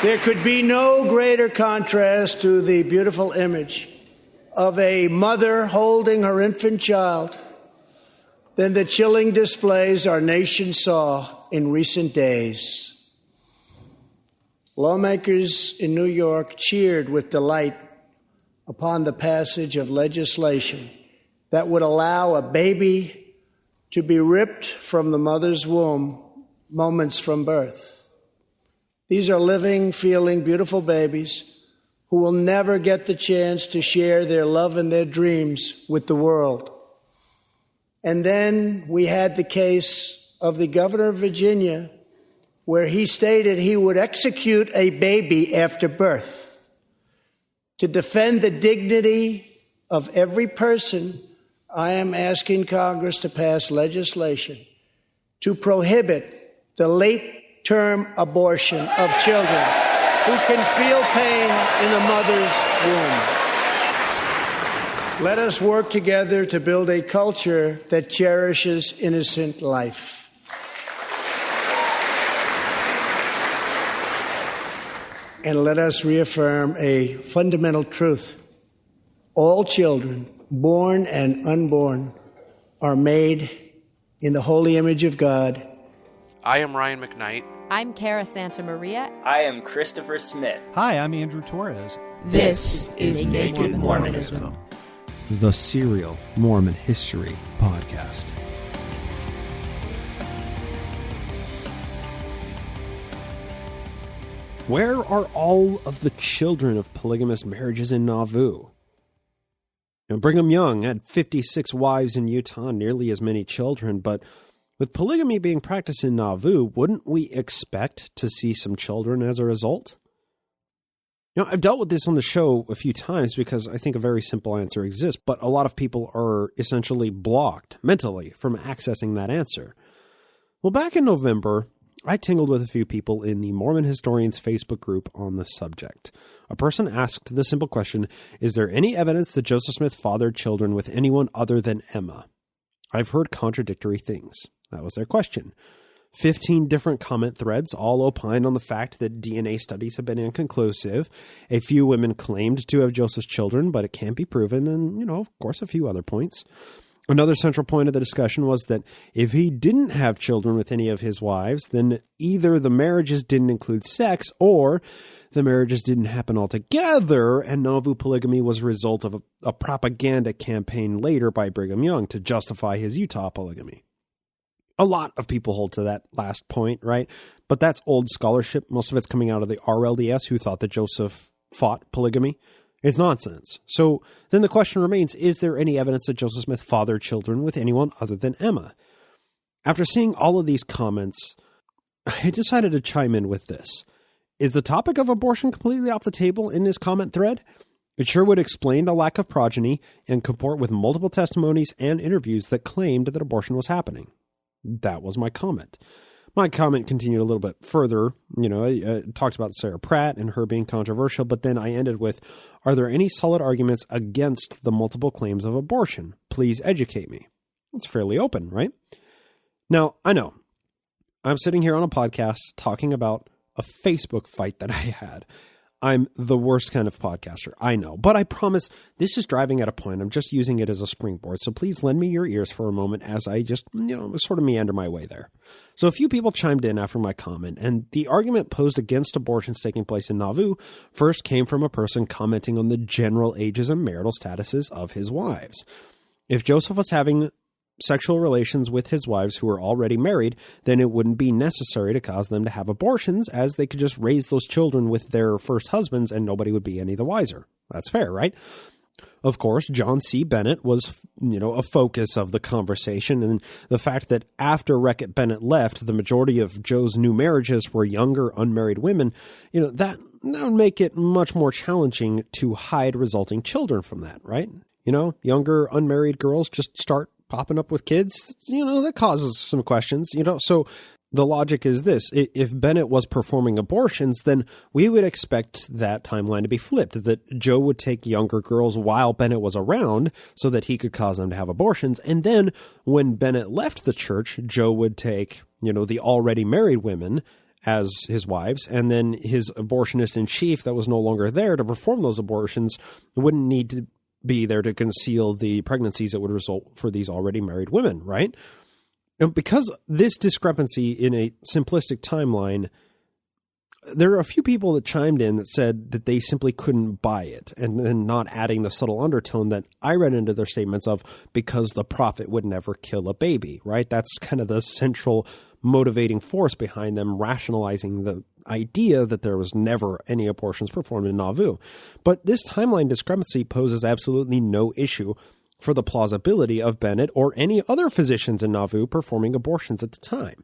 There could be no greater contrast to the beautiful image of a mother holding her infant child than the chilling displays our nation saw in recent days. Lawmakers in New York cheered with delight upon the passage of legislation that would allow a baby to be ripped from the mother's womb moments from birth. These are living, feeling, beautiful babies who will never get the chance to share their love and their dreams with the world. And then we had the case of the governor of Virginia, where he stated he would execute a baby after birth. To defend the dignity of every person, I am asking Congress to pass legislation to prohibit the late-term abortion of children who can feel pain in the mother's womb. Let us work together to build a culture that cherishes innocent life. And let us reaffirm a fundamental truth. All children, born and unborn, are made in the holy image of God. I am Ryan McKnight. I'm Cara Santamaria. I am Christopher Smith. Hi, I'm Andrew Torres. This is Naked Mormonism, the serial Mormon history podcast. Where are all of the children of polygamous marriages in Nauvoo? Brigham Young had 56 wives in Utah, nearly as many children, but with polygamy being practiced in Nauvoo, wouldn't we expect to see some children as a result? I've dealt with this on the show a few times because I think a very simple answer exists, but a lot of people are essentially blocked mentally from accessing that answer. Well, back in November, I tingled with a few people in the Mormon Historians Facebook group on the subject. A person asked the simple question, is there any evidence that Joseph Smith fathered children with anyone other than Emma? I've heard contradictory things. That was their question. 15 different comment threads all opined on the fact that DNA studies have been inconclusive. A few women claimed to have Joseph's children, but it can't be proven, and, of course, a few other points. Another central point of the discussion was that if he didn't have children with any of his wives, then either the marriages didn't include sex or the marriages didn't happen altogether, and Nauvoo polygamy was a result of a propaganda campaign later by Brigham Young to justify his Utah polygamy. A lot of people hold to that last point, right? But that's old scholarship. Most of it's coming out of the RLDS, who thought that Joseph fought polygamy. It's nonsense. So then the question remains, is there any evidence that Joseph Smith fathered children with anyone other than Emma? After seeing all of these comments, I decided to chime in with this. Is the topic of abortion completely off the table in this comment thread? It sure would explain the lack of progeny and comport with multiple testimonies and interviews that claimed that abortion was happening. That was my comment. My comment continued a little bit further. I talked about Sarah Pratt and her being controversial, but then I ended with, are there any solid arguments against the multiple claims of abortion? Please educate me. It's fairly open, right? Now, I know I'm sitting here on a podcast talking about a Facebook fight that I had. I'm the worst kind of podcaster, I know, but I promise this is driving at a point. I'm just using it as a springboard, so please lend me your ears for a moment as I just, sort of meander my way there. So a few people chimed in after my comment, and the argument posed against abortions taking place in Nauvoo first came from a person commenting on the general ages and marital statuses of his wives. If Joseph was having sexual relations with his wives who were already married, then it wouldn't be necessary to cause them to have abortions, as they could just raise those children with their first husbands and nobody would be any the wiser. That's fair, right? Of course, John C. Bennett was, a focus of the conversation, and the fact that after Reckitt Bennett left, the majority of Joe's new marriages were younger, unmarried women, that would make it much more challenging to hide resulting children from that, right? Younger, unmarried girls just start popping up with kids, that causes some questions, so the logic is this. If Bennett was performing abortions, then we would expect that timeline to be flipped, that Joe would take younger girls while Bennett was around so that he could cause them to have abortions. And then when Bennett left the church, Joe would take, the already married women as his wives, and then his abortionist in chief that was no longer there to perform those abortions wouldn't need to be there to conceal the pregnancies that would result for these already married women, right? And because this discrepancy in a simplistic timeline, there are a few people that chimed in that said that they simply couldn't buy it, and then not adding the subtle undertone that I read into their statements of because the prophet would never kill a baby, right? That's kind of the central motivating force behind them rationalizing the idea that there was never any abortions performed in Nauvoo. But this timeline discrepancy poses absolutely no issue for the plausibility of Bennett or any other physicians in Nauvoo performing abortions at the time.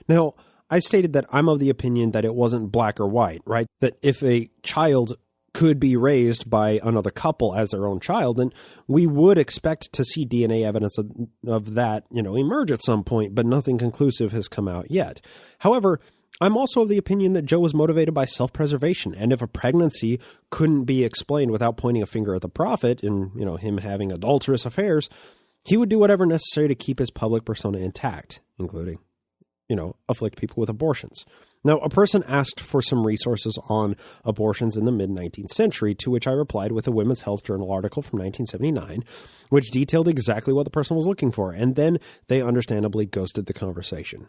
Now, I stated that I'm of the opinion that it wasn't black or white, right? That if a child could be raised by another couple as their own child, then we would expect to see DNA evidence of that, emerge at some point, but nothing conclusive has come out yet. However, I'm also of the opinion that Joe was motivated by self-preservation, and if a pregnancy couldn't be explained without pointing a finger at the prophet and, him having adulterous affairs, he would do whatever necessary to keep his public persona intact, including afflict people with abortions. Now, a person asked for some resources on abortions in the mid-19th century, to which I replied with a Women's Health Journal article from 1979, which detailed exactly what the person was looking for, and then they understandably ghosted the conversation.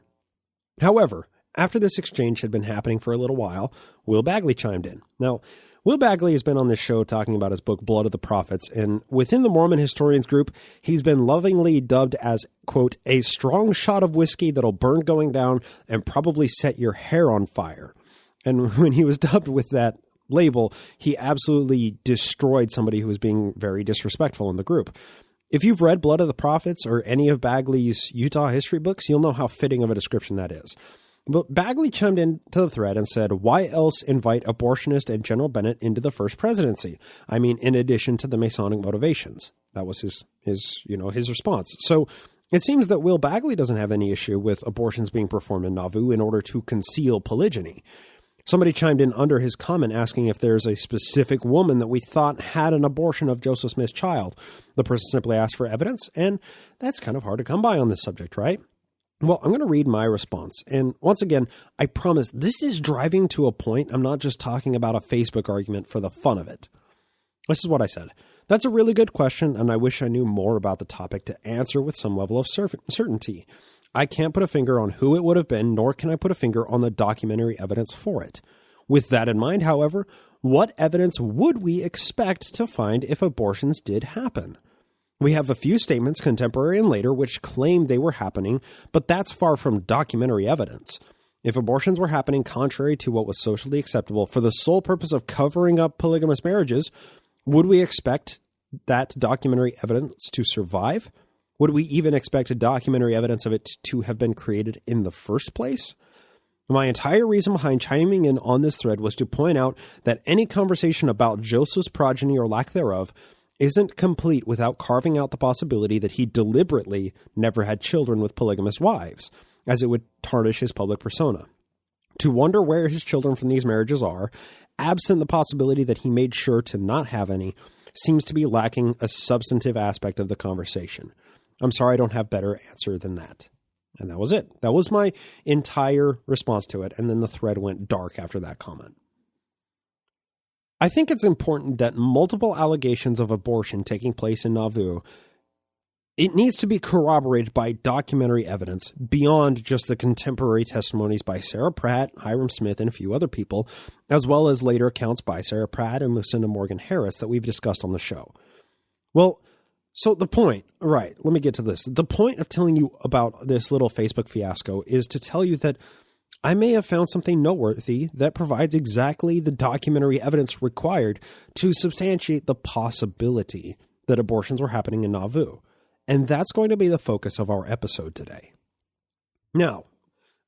However, after this exchange had been happening for a little while, Will Bagley chimed in. Now, Will Bagley has been on this show talking about his book, Blood of the Prophets, and within the Mormon historians group, he's been lovingly dubbed as, quote, a strong shot of whiskey that'll burn going down and probably set your hair on fire. And when he was dubbed with that label, he absolutely destroyed somebody who was being very disrespectful in the group. If you've read Blood of the Prophets or any of Bagley's Utah history books, you'll know how fitting of a description that is. But Bagley chimed into the thread and said, why else invite abortionist and General Bennett into the first presidency? I mean, in addition to the Masonic motivations. That was his response. So it seems that Will Bagley doesn't have any issue with abortions being performed in Nauvoo in order to conceal polygyny. Somebody chimed in under his comment asking if there's a specific woman that we thought had an abortion of Joseph Smith's child. The person simply asked for evidence, and that's kind of hard to come by on this subject, right? Well, I'm going to read my response. And once again, I promise this is driving to a point. I'm not just talking about a Facebook argument for the fun of it. This is what I said. That's a really good question, and I wish I knew more about the topic to answer with some level of certainty. I can't put a finger on who it would have been, nor can I put a finger on the documentary evidence for it. With that in mind, however, what evidence would we expect to find if abortions did happen? We have a few statements, contemporary and later, which claim they were happening, but that's far from documentary evidence. If abortions were happening contrary to what was socially acceptable for the sole purpose of covering up polygamous marriages, would we expect that documentary evidence to survive? Would we even expect documentary evidence of it to have been created in the first place? My entire reason behind chiming in on this thread was to point out that any conversation about Joseph's progeny or lack thereof isn't complete without carving out the possibility that he deliberately never had children with polygamous wives, as it would tarnish his public persona. To wonder where his children from these marriages are, absent the possibility that he made sure to not have any, seems to be lacking a substantive aspect of the conversation. I'm sorry I don't have better answer than that. And that was it. That was my entire response to it, and then the thread went dark after that comment. I think it's important that multiple allegations of abortion taking place in Nauvoo, it needs to be corroborated by documentary evidence beyond just the contemporary testimonies by Sarah Pratt, Hiram Smith, and a few other people, as well as later accounts by Sarah Pratt and Lucinda Morgan Harris that we've discussed on the show. Well, so the point, right, let me get to this. The point of telling you about this little Facebook fiasco is to tell you that I may have found something noteworthy that provides exactly the documentary evidence required to substantiate the possibility that abortions were happening in Nauvoo. And that's going to be the focus of our episode today. Now,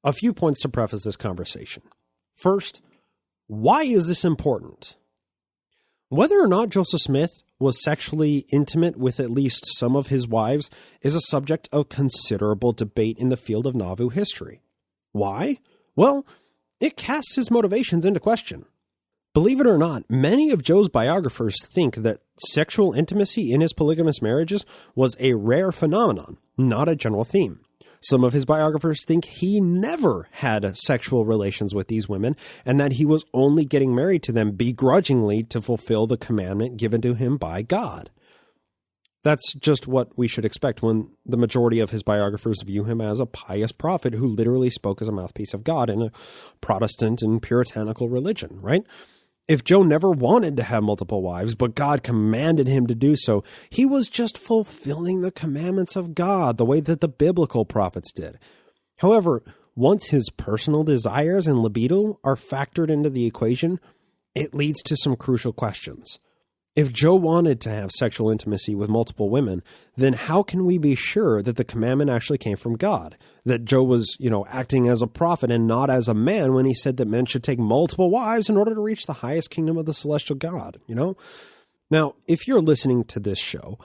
a few points to preface this conversation. First, why is this important? Whether or not Joseph Smith was sexually intimate with at least some of his wives is a subject of considerable debate in the field of Nauvoo history. Why? Well, it casts his motivations into question. Believe it or not, many of Joe's biographers think that sexual intimacy in his polygamous marriages was a rare phenomenon, not a general theme. Some of his biographers think he never had sexual relations with these women and that he was only getting married to them begrudgingly to fulfill the commandment given to him by God. That's just what we should expect when the majority of his biographers view him as a pious prophet who literally spoke as a mouthpiece of God in a Protestant and puritanical religion, right? If Joe never wanted to have multiple wives, but God commanded him to do so, he was just fulfilling the commandments of God the way that the biblical prophets did. However, once his personal desires and libido are factored into the equation, it leads to some crucial questions. If Joe wanted to have sexual intimacy with multiple women, then how can we be sure that the commandment actually came from God? That Joe was, acting as a prophet and not as a man when he said that men should take multiple wives in order to reach the highest kingdom of the celestial God, Now, if you're listening to this show,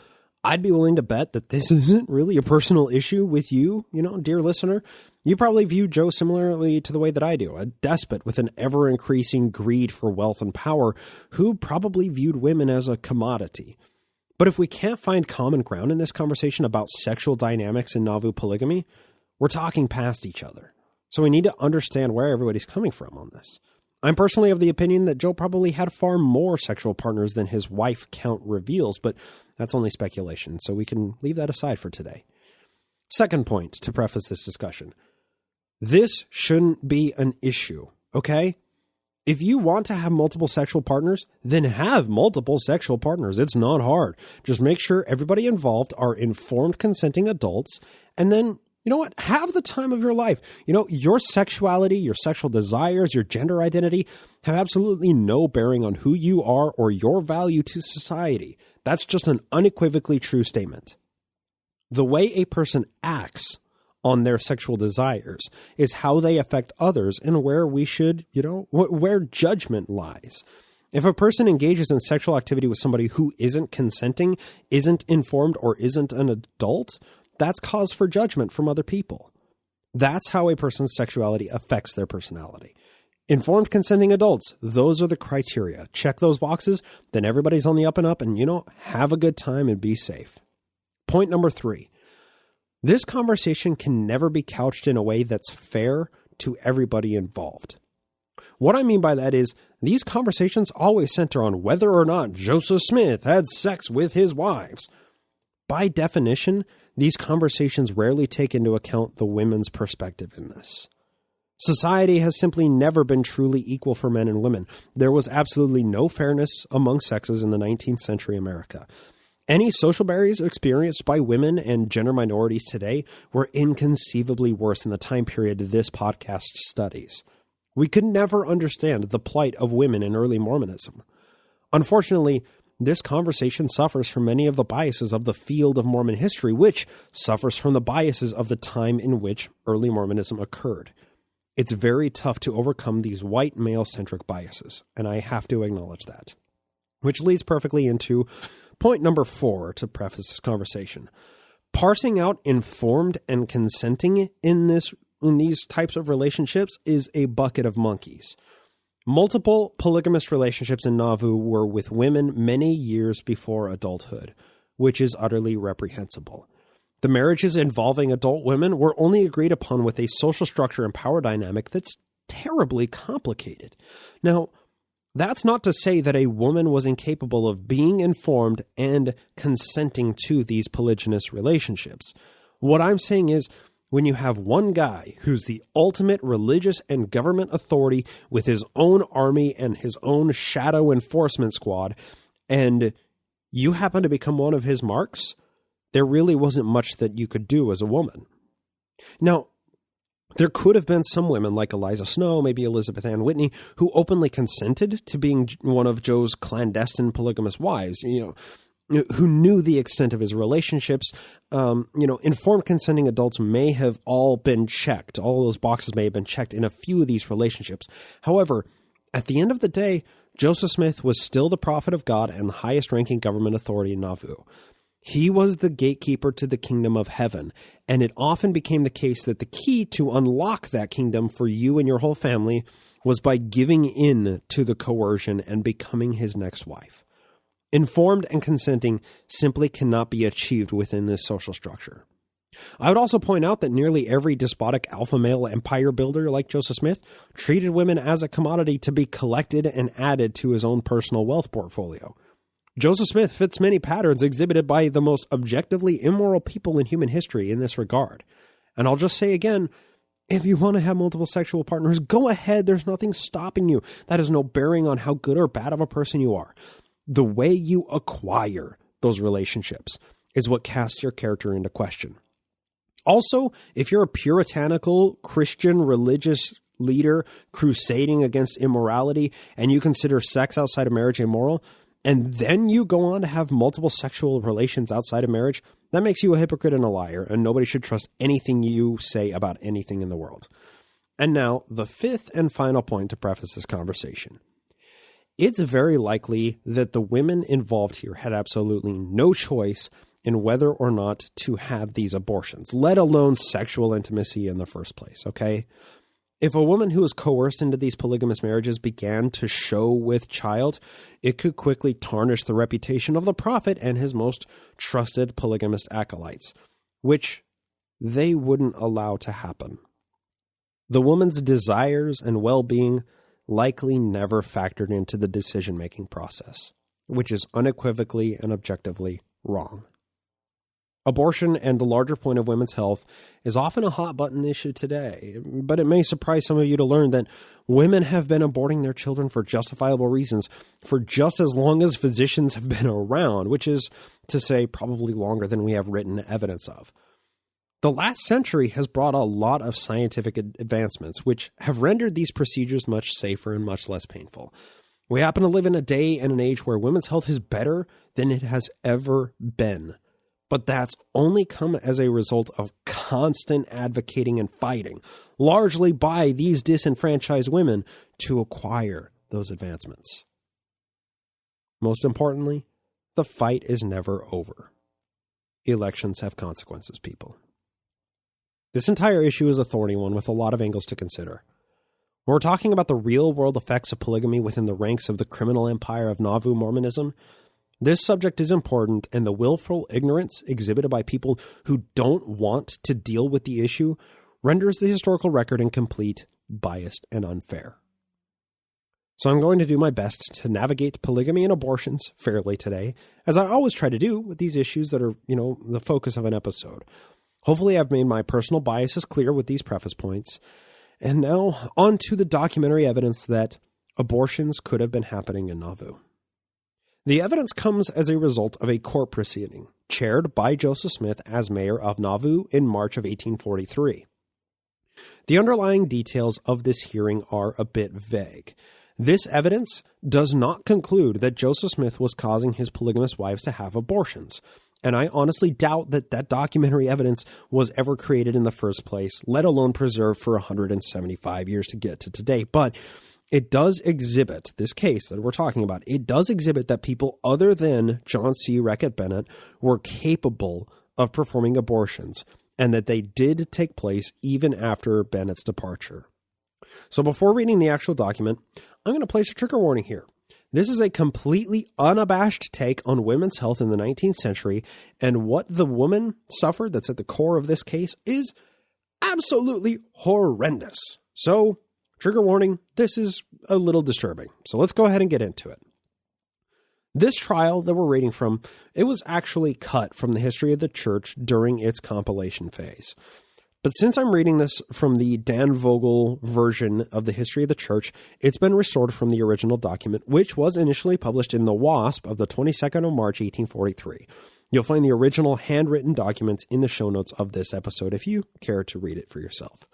I'd be willing to bet that this isn't really a personal issue with you, dear listener. You probably view Joe similarly to the way that I do, a despot with an ever-increasing greed for wealth and power who probably viewed women as a commodity. But if we can't find common ground in this conversation about sexual dynamics in Nauvoo polygamy, we're talking past each other. So we need to understand where everybody's coming from on this. I'm personally of the opinion that Joe probably had far more sexual partners than his wife count reveals, but that's only speculation, so we can leave that aside for today. Second point to preface this discussion. This shouldn't be an issue, okay? If you want to have multiple sexual partners, then have multiple sexual partners. It's not hard. Just make sure everybody involved are informed, consenting adults, and then, have the time of your life. Your sexuality, your sexual desires, your gender identity have absolutely no bearing on who you are or your value to society. That's just an unequivocally true statement. The way a person acts on their sexual desires is how they affect others and where we should, where judgment lies. If a person engages in sexual activity with somebody who isn't consenting, isn't informed, or isn't an adult, that's cause for judgment from other people. That's how a person's sexuality affects their personality. Informed, consenting adults, those are the criteria. Check those boxes, then everybody's on the up and up, and, have a good time and be safe. Point number 3. This conversation can never be couched in a way that's fair to everybody involved. What I mean by that is these conversations always center on whether or not Joseph Smith had sex with his wives. By definition, these conversations rarely take into account the women's perspective in this. Society has simply never been truly equal for men and women. There was absolutely no fairness among sexes in the 19th century America. Any social barriers experienced by women and gender minorities today were inconceivably worse in the time period this podcast studies. We could never understand the plight of women in early Mormonism. Unfortunately, this conversation suffers from many of the biases of the field of Mormon history, which suffers from the biases of the time in which early Mormonism occurred. It's very tough to overcome these white male-centric biases, and I have to acknowledge that. Which leads perfectly into point number 4 to preface this conversation. Parsing out informed and consenting in these types of relationships is a bucket of monkeys. Multiple polygamous relationships in Nauvoo were with women many years before adulthood, which is utterly reprehensible. The marriages involving adult women were only agreed upon with a social structure and power dynamic that's terribly complicated. Now, that's not to say that a woman was incapable of being informed and consenting to these polygynous relationships. What I'm saying is, when you have one guy who's the ultimate religious and government authority with his own army and his own shadow enforcement squad, and you happen to become one of his marks, there really wasn't much that you could do as a woman. Now, there could have been some women like Eliza Snow, maybe Elizabeth Ann Whitney, who openly consented to being one of Joe's clandestine polygamous wives, who knew the extent of his relationships. Informed consenting adults may have all been checked. All those boxes may have been checked in a few of these relationships. However, at the end of the day, Joseph Smith was still the prophet of God and the highest ranking government authority in Nauvoo. He was the gatekeeper to the kingdom of heaven, and it often became the case that the key to unlock that kingdom for you and your whole family was by giving in to the coercion and becoming his next wife. Informed and consenting simply cannot be achieved within this social structure. I would also point out that nearly every despotic alpha male empire builder like Joseph Smith treated women as a commodity to be collected and added to his own personal wealth portfolio. Joseph Smith fits many patterns exhibited by the most objectively immoral people in human history in this regard. And I'll just say again, if you want to have multiple sexual partners, go ahead. There's nothing stopping you. That has no bearing on how good or bad of a person you are. The way you acquire those relationships is what casts your character into question. Also, if you're a puritanical Christian religious leader crusading against immorality and you consider sex outside of marriage immoral, and then you go on to have multiple sexual relations outside of marriage, that makes you a hypocrite and a liar, and nobody should trust anything you say about anything in the world. And now, the fifth and final point to preface this conversation. It's very likely that the women involved here had absolutely no choice in whether or not to have these abortions, let alone sexual intimacy in the first place, okay? If a woman who was coerced into these polygamous marriages began to show with child, it could quickly tarnish the reputation of the prophet and his most trusted polygamist acolytes, which they wouldn't allow to happen. The woman's desires and well-being likely never factored into the decision-making process, which is unequivocally and objectively wrong. Abortion and the larger point of women's health is often a hot-button issue today, but it may surprise some of you to learn that women have been aborting their children for justifiable reasons for just as long as physicians have been around, which is to say probably longer than we have written evidence of. The last century has brought a lot of scientific advancements, which have rendered these procedures much safer and much less painful. We happen to live in a day and an age where women's health is better than it has ever been. But that's only come as a result of constant advocating and fighting, largely by these disenfranchised women, to acquire those advancements. Most importantly, the fight is never over. Elections have consequences, people. This entire issue is a thorny one with a lot of angles to consider. When we're talking about the real-world effects of polygamy within the ranks of the criminal empire of Nauvoo Mormonism, this subject is important, and the willful ignorance exhibited by people who don't want to deal with the issue renders the historical record incomplete, biased, and unfair. So I'm going to do my best to navigate polygamy and abortions fairly today, as I always try to do with these issues that are, the focus of an episode. Hopefully I've made my personal biases clear with these preface points. And now on to the documentary evidence that abortions could have been happening in Nauvoo. The evidence comes as a result of a court proceeding, chaired by Joseph Smith as mayor of Nauvoo in March of 1843. The underlying details of this hearing are a bit vague. This evidence does not conclude that Joseph Smith was causing his polygamous wives to have abortions, and I honestly doubt that that documentary evidence was ever created in the first place, let alone preserved for 175 years to get to today. But it does exhibit, this case that we're talking about, it does exhibit that people other than John C. Reckitt Bennett were capable of performing abortions, and that they did take place even after Bennett's departure. So before reading the actual document, I'm going to place a trigger warning here. This is a completely unabashed take on women's health in the 19th century, and what the woman suffered that's at the core of this case is absolutely horrendous. So, trigger warning, this is a little disturbing. So let's go ahead and get into it. This trial that we're reading from, it was actually cut from the history of the church during its compilation phase. But since I'm reading this from the Dan Vogel version of the history of the church, it's been restored from the original document, which was initially published in the WASP of the 22nd of March, 1843. You'll find the original handwritten documents in the show notes of this episode if you care to read it for yourself.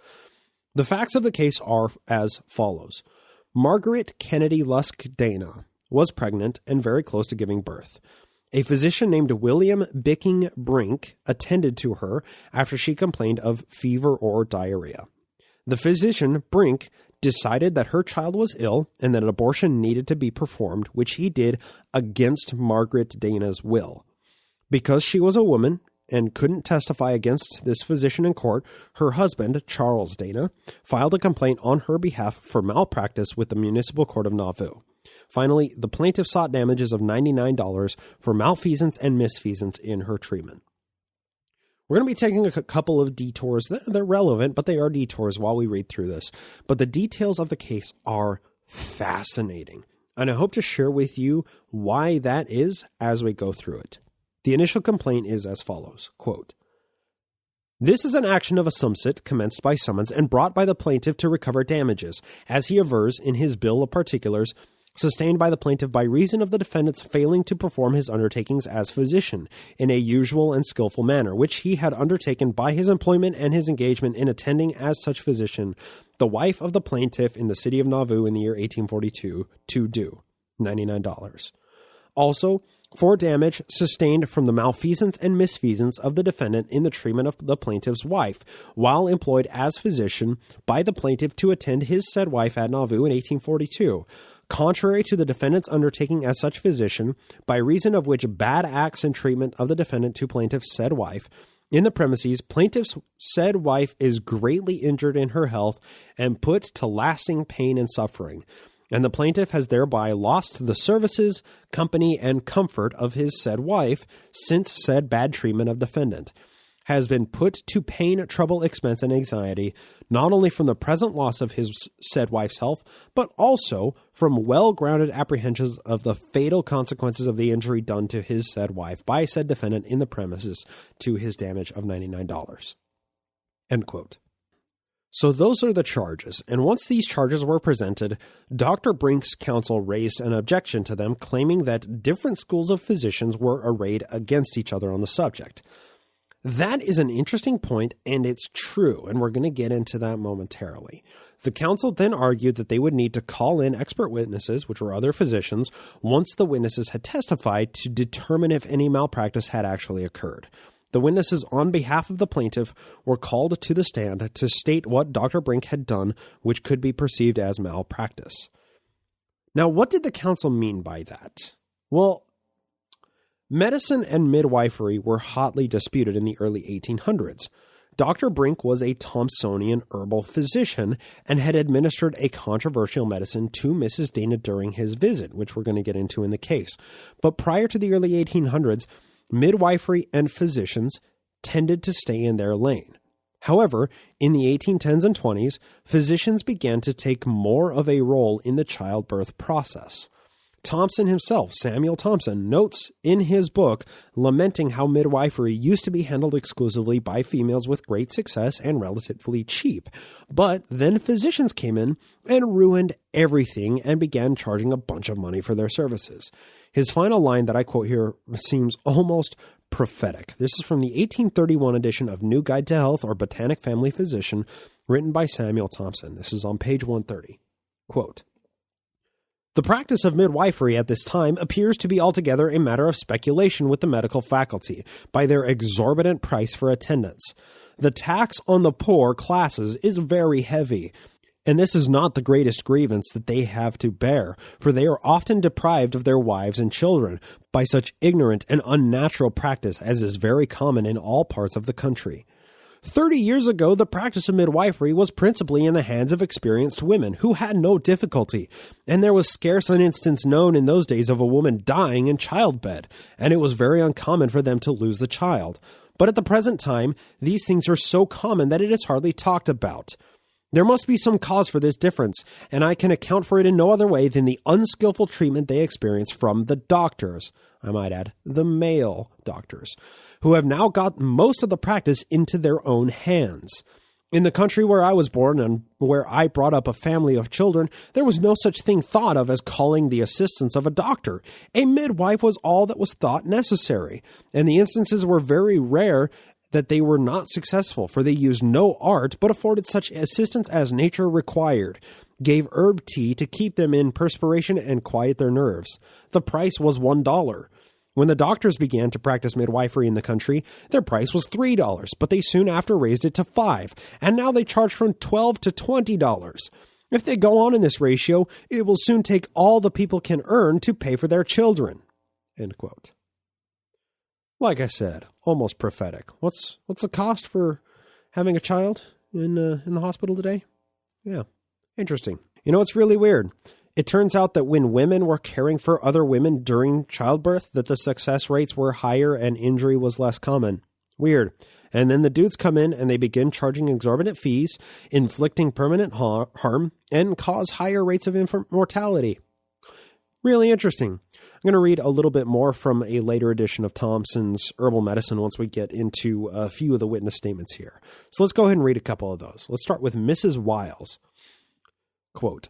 The facts of the case are as follows. Margaret Kennedy Lusk Dana was pregnant and very close to giving birth. A physician named William Bicking Brink attended to her after she complained of fever or diarrhea. The physician, Brink, decided that her child was ill and that an abortion needed to be performed, which he did against Margaret Dana's will. Because she was a woman and couldn't testify against this physician in court, her husband, Charles Dana, filed a complaint on her behalf for malpractice with the Municipal Court of Nauvoo. Finally, the plaintiff sought damages of $99 for malfeasance and misfeasance in her treatment. We're going to be taking a couple of detours. They're relevant, but they are detours while we read through this. But the details of the case are fascinating, and I hope to share with you why that is as we go through it. The initial complaint is as follows, quote, "This is an action of assumpsit commenced by summons and brought by the plaintiff to recover damages, as he avers in his bill of particulars, sustained by the plaintiff by reason of the defendant's failing to perform his undertakings as physician in a usual and skillful manner, which he had undertaken by his employment and his engagement in attending as such physician the wife of the plaintiff in the city of Nauvoo in the year 1842 to do $99. Also, for damage sustained from the malfeasance and misfeasance of the defendant in the treatment of the plaintiff's wife, while employed as physician by the plaintiff to attend his said wife at Nauvoo in 1842, contrary to the defendant's undertaking as such physician, by reason of which bad acts and treatment of the defendant to plaintiff's said wife, in the premises, plaintiff's said wife is greatly injured in her health and put to lasting pain and suffering, and the plaintiff has thereby lost the services, company, and comfort of his said wife, since said bad treatment of defendant has been put to pain, trouble, expense, and anxiety, not only from the present loss of his said wife's health, but also from well-grounded apprehensions of the fatal consequences of the injury done to his said wife by said defendant in the premises to his damage of $99. End quote. So those are the charges, and once these charges were presented, Dr. Brink's counsel raised an objection to them, claiming that different schools of physicians were arrayed against each other on the subject. That is an interesting point, and it's true, and we're going to get into that momentarily. The counsel then argued that they would need to call in expert witnesses, which were other physicians, once the witnesses had testified to determine if any malpractice had actually occurred. The witnesses on behalf of the plaintiff were called to the stand to state what Dr. Brink had done, which could be perceived as malpractice. Now, what did the counsel mean by that? Well, medicine and midwifery were hotly disputed in the early 1800s. Dr. Brink was a Thomsonian herbal physician and had administered a controversial medicine to Mrs. Dana during his visit, which we're going to get into in the case. But prior to the early 1800s, midwifery and physicians tended to stay in their lane. However, in the 1810s and 20s, physicians began to take more of a role in the childbirth process. Thompson himself, Samuel Thompson, notes in his book lamenting how midwifery used to be handled exclusively by females with great success and relatively cheap. But then physicians came in and ruined everything and began charging a bunch of money for their services. His final line that I quote here seems almost prophetic. This is from the 1831 edition of New Guide to Health or Botanic Family Physician, written by Samuel Thompson. This is on page 130. Quote, "The practice of midwifery at this time appears to be altogether a matter of speculation with the medical faculty, by their exorbitant price for attendance. The tax on the poor classes is very heavy, and this is not the greatest grievance that they have to bear, for they are often deprived of their wives and children by such ignorant and unnatural practice as is very common in all parts of the country. 30 years ago, the practice of midwifery was principally in the hands of experienced women who had no difficulty, and there was scarce an instance known in those days of a woman dying in childbed, and it was very uncommon for them to lose the child. But at the present time, these things are so common that it is hardly talked about. There must be some cause for this difference, and I can account for it in no other way than the unskillful treatment they experience from the doctors, I might add, the male doctors, who have now got most of the practice into their own hands. In the country where I was born and where I brought up a family of children, there was no such thing thought of as calling the assistance of a doctor. A midwife was all that was thought necessary, and the instances were very rare that they were not successful, for they used no art, but afforded such assistance as nature required, gave herb tea to keep them in perspiration and quiet their nerves. The price was $1. When the doctors began to practice midwifery in the country, their price was $3, but they soon after raised it to $5, and now they charge from $12 to $20. If they go on in this ratio, it will soon take all the people can earn to pay for their children." End quote. Like I said, almost prophetic. What's the cost for having a child in the hospital today? Yeah, interesting. You know, it's really weird. It turns out that when women were caring for other women during childbirth, that the success rates were higher and injury was less common. Weird. And then the dudes come in and they begin charging exorbitant fees, inflicting permanent harm, and cause higher rates of infant mortality. Really interesting. I'm going to read a little bit more from a later edition of Thompson's Herbal Medicine once we get into a few of the witness statements here. So let's go ahead and read a couple of those. Let's start with Mrs. Wiles. Quote,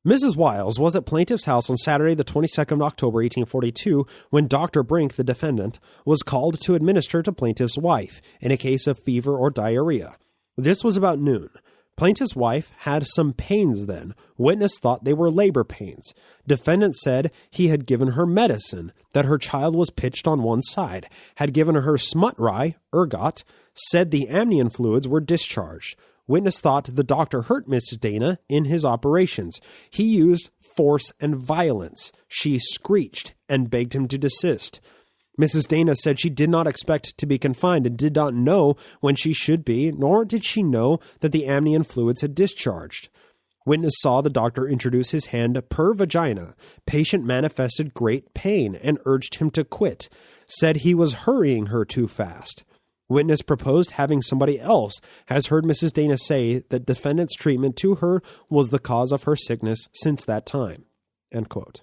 Mrs. Wiles was at plaintiff's house on Saturday, the 22nd of October, 1842, when Dr. Brink, the defendant, was called to administer to plaintiff's wife in a case of fever or diarrhea. This was about noon. Plaintiff's wife had some pains then. Witness thought they were labor pains. Defendant said he had given her medicine, that her child was pitched on one side, had given her smut rye, ergot, said the amnion fluids were discharged. Witness thought the doctor hurt Mrs. Dana in his operations. He used force and violence. She screeched and begged him to desist. Mrs. Dana said she did not expect to be confined and did not know when she should be, nor did she know that the amnion fluids had discharged. Witness saw the doctor introduce his hand per vagina. Patient manifested great pain and urged him to quit. Said he was hurrying her too fast. Witness proposed having somebody else, has heard Mrs. Dana say that defendant's treatment to her was the cause of her sickness since that time. End quote.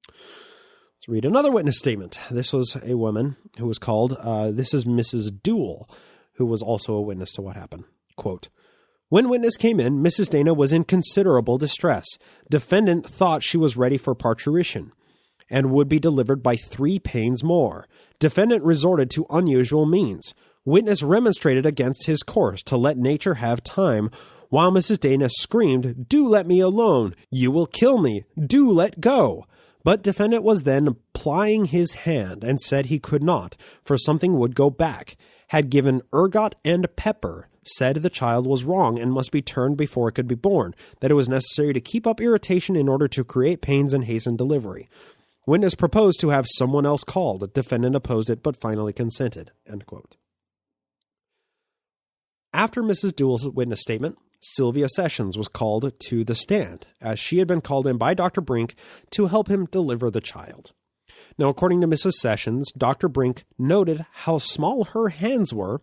Let's read another witness statement. This was a woman who was called, this is Mrs. Duell, who was also a witness to what happened. Quote, when witness came in, Mrs. Dana was in considerable distress. Defendant thought she was ready for parturition and would be delivered by 3 pains more. Defendant resorted to unusual means. Witness remonstrated against his course to let nature have time, while Mrs. Dana screamed, "Do let me alone! You will kill me! Do let go!" But defendant was then plying his hand and said he could not, for something would go back. Had given ergot and pepper, said the child was wrong and must be turned before it could be born, that it was necessary to keep up irritation in order to create pains and hasten delivery. Witness proposed to have someone else called. Defendant opposed it, but finally consented. End quote. After Mrs. Duell's witness statement, Sylvia Sessions was called to the stand, as she had been called in by Dr. Brink to help him deliver the child. Now, according to Mrs. Sessions, Dr. Brink noted how small her hands were,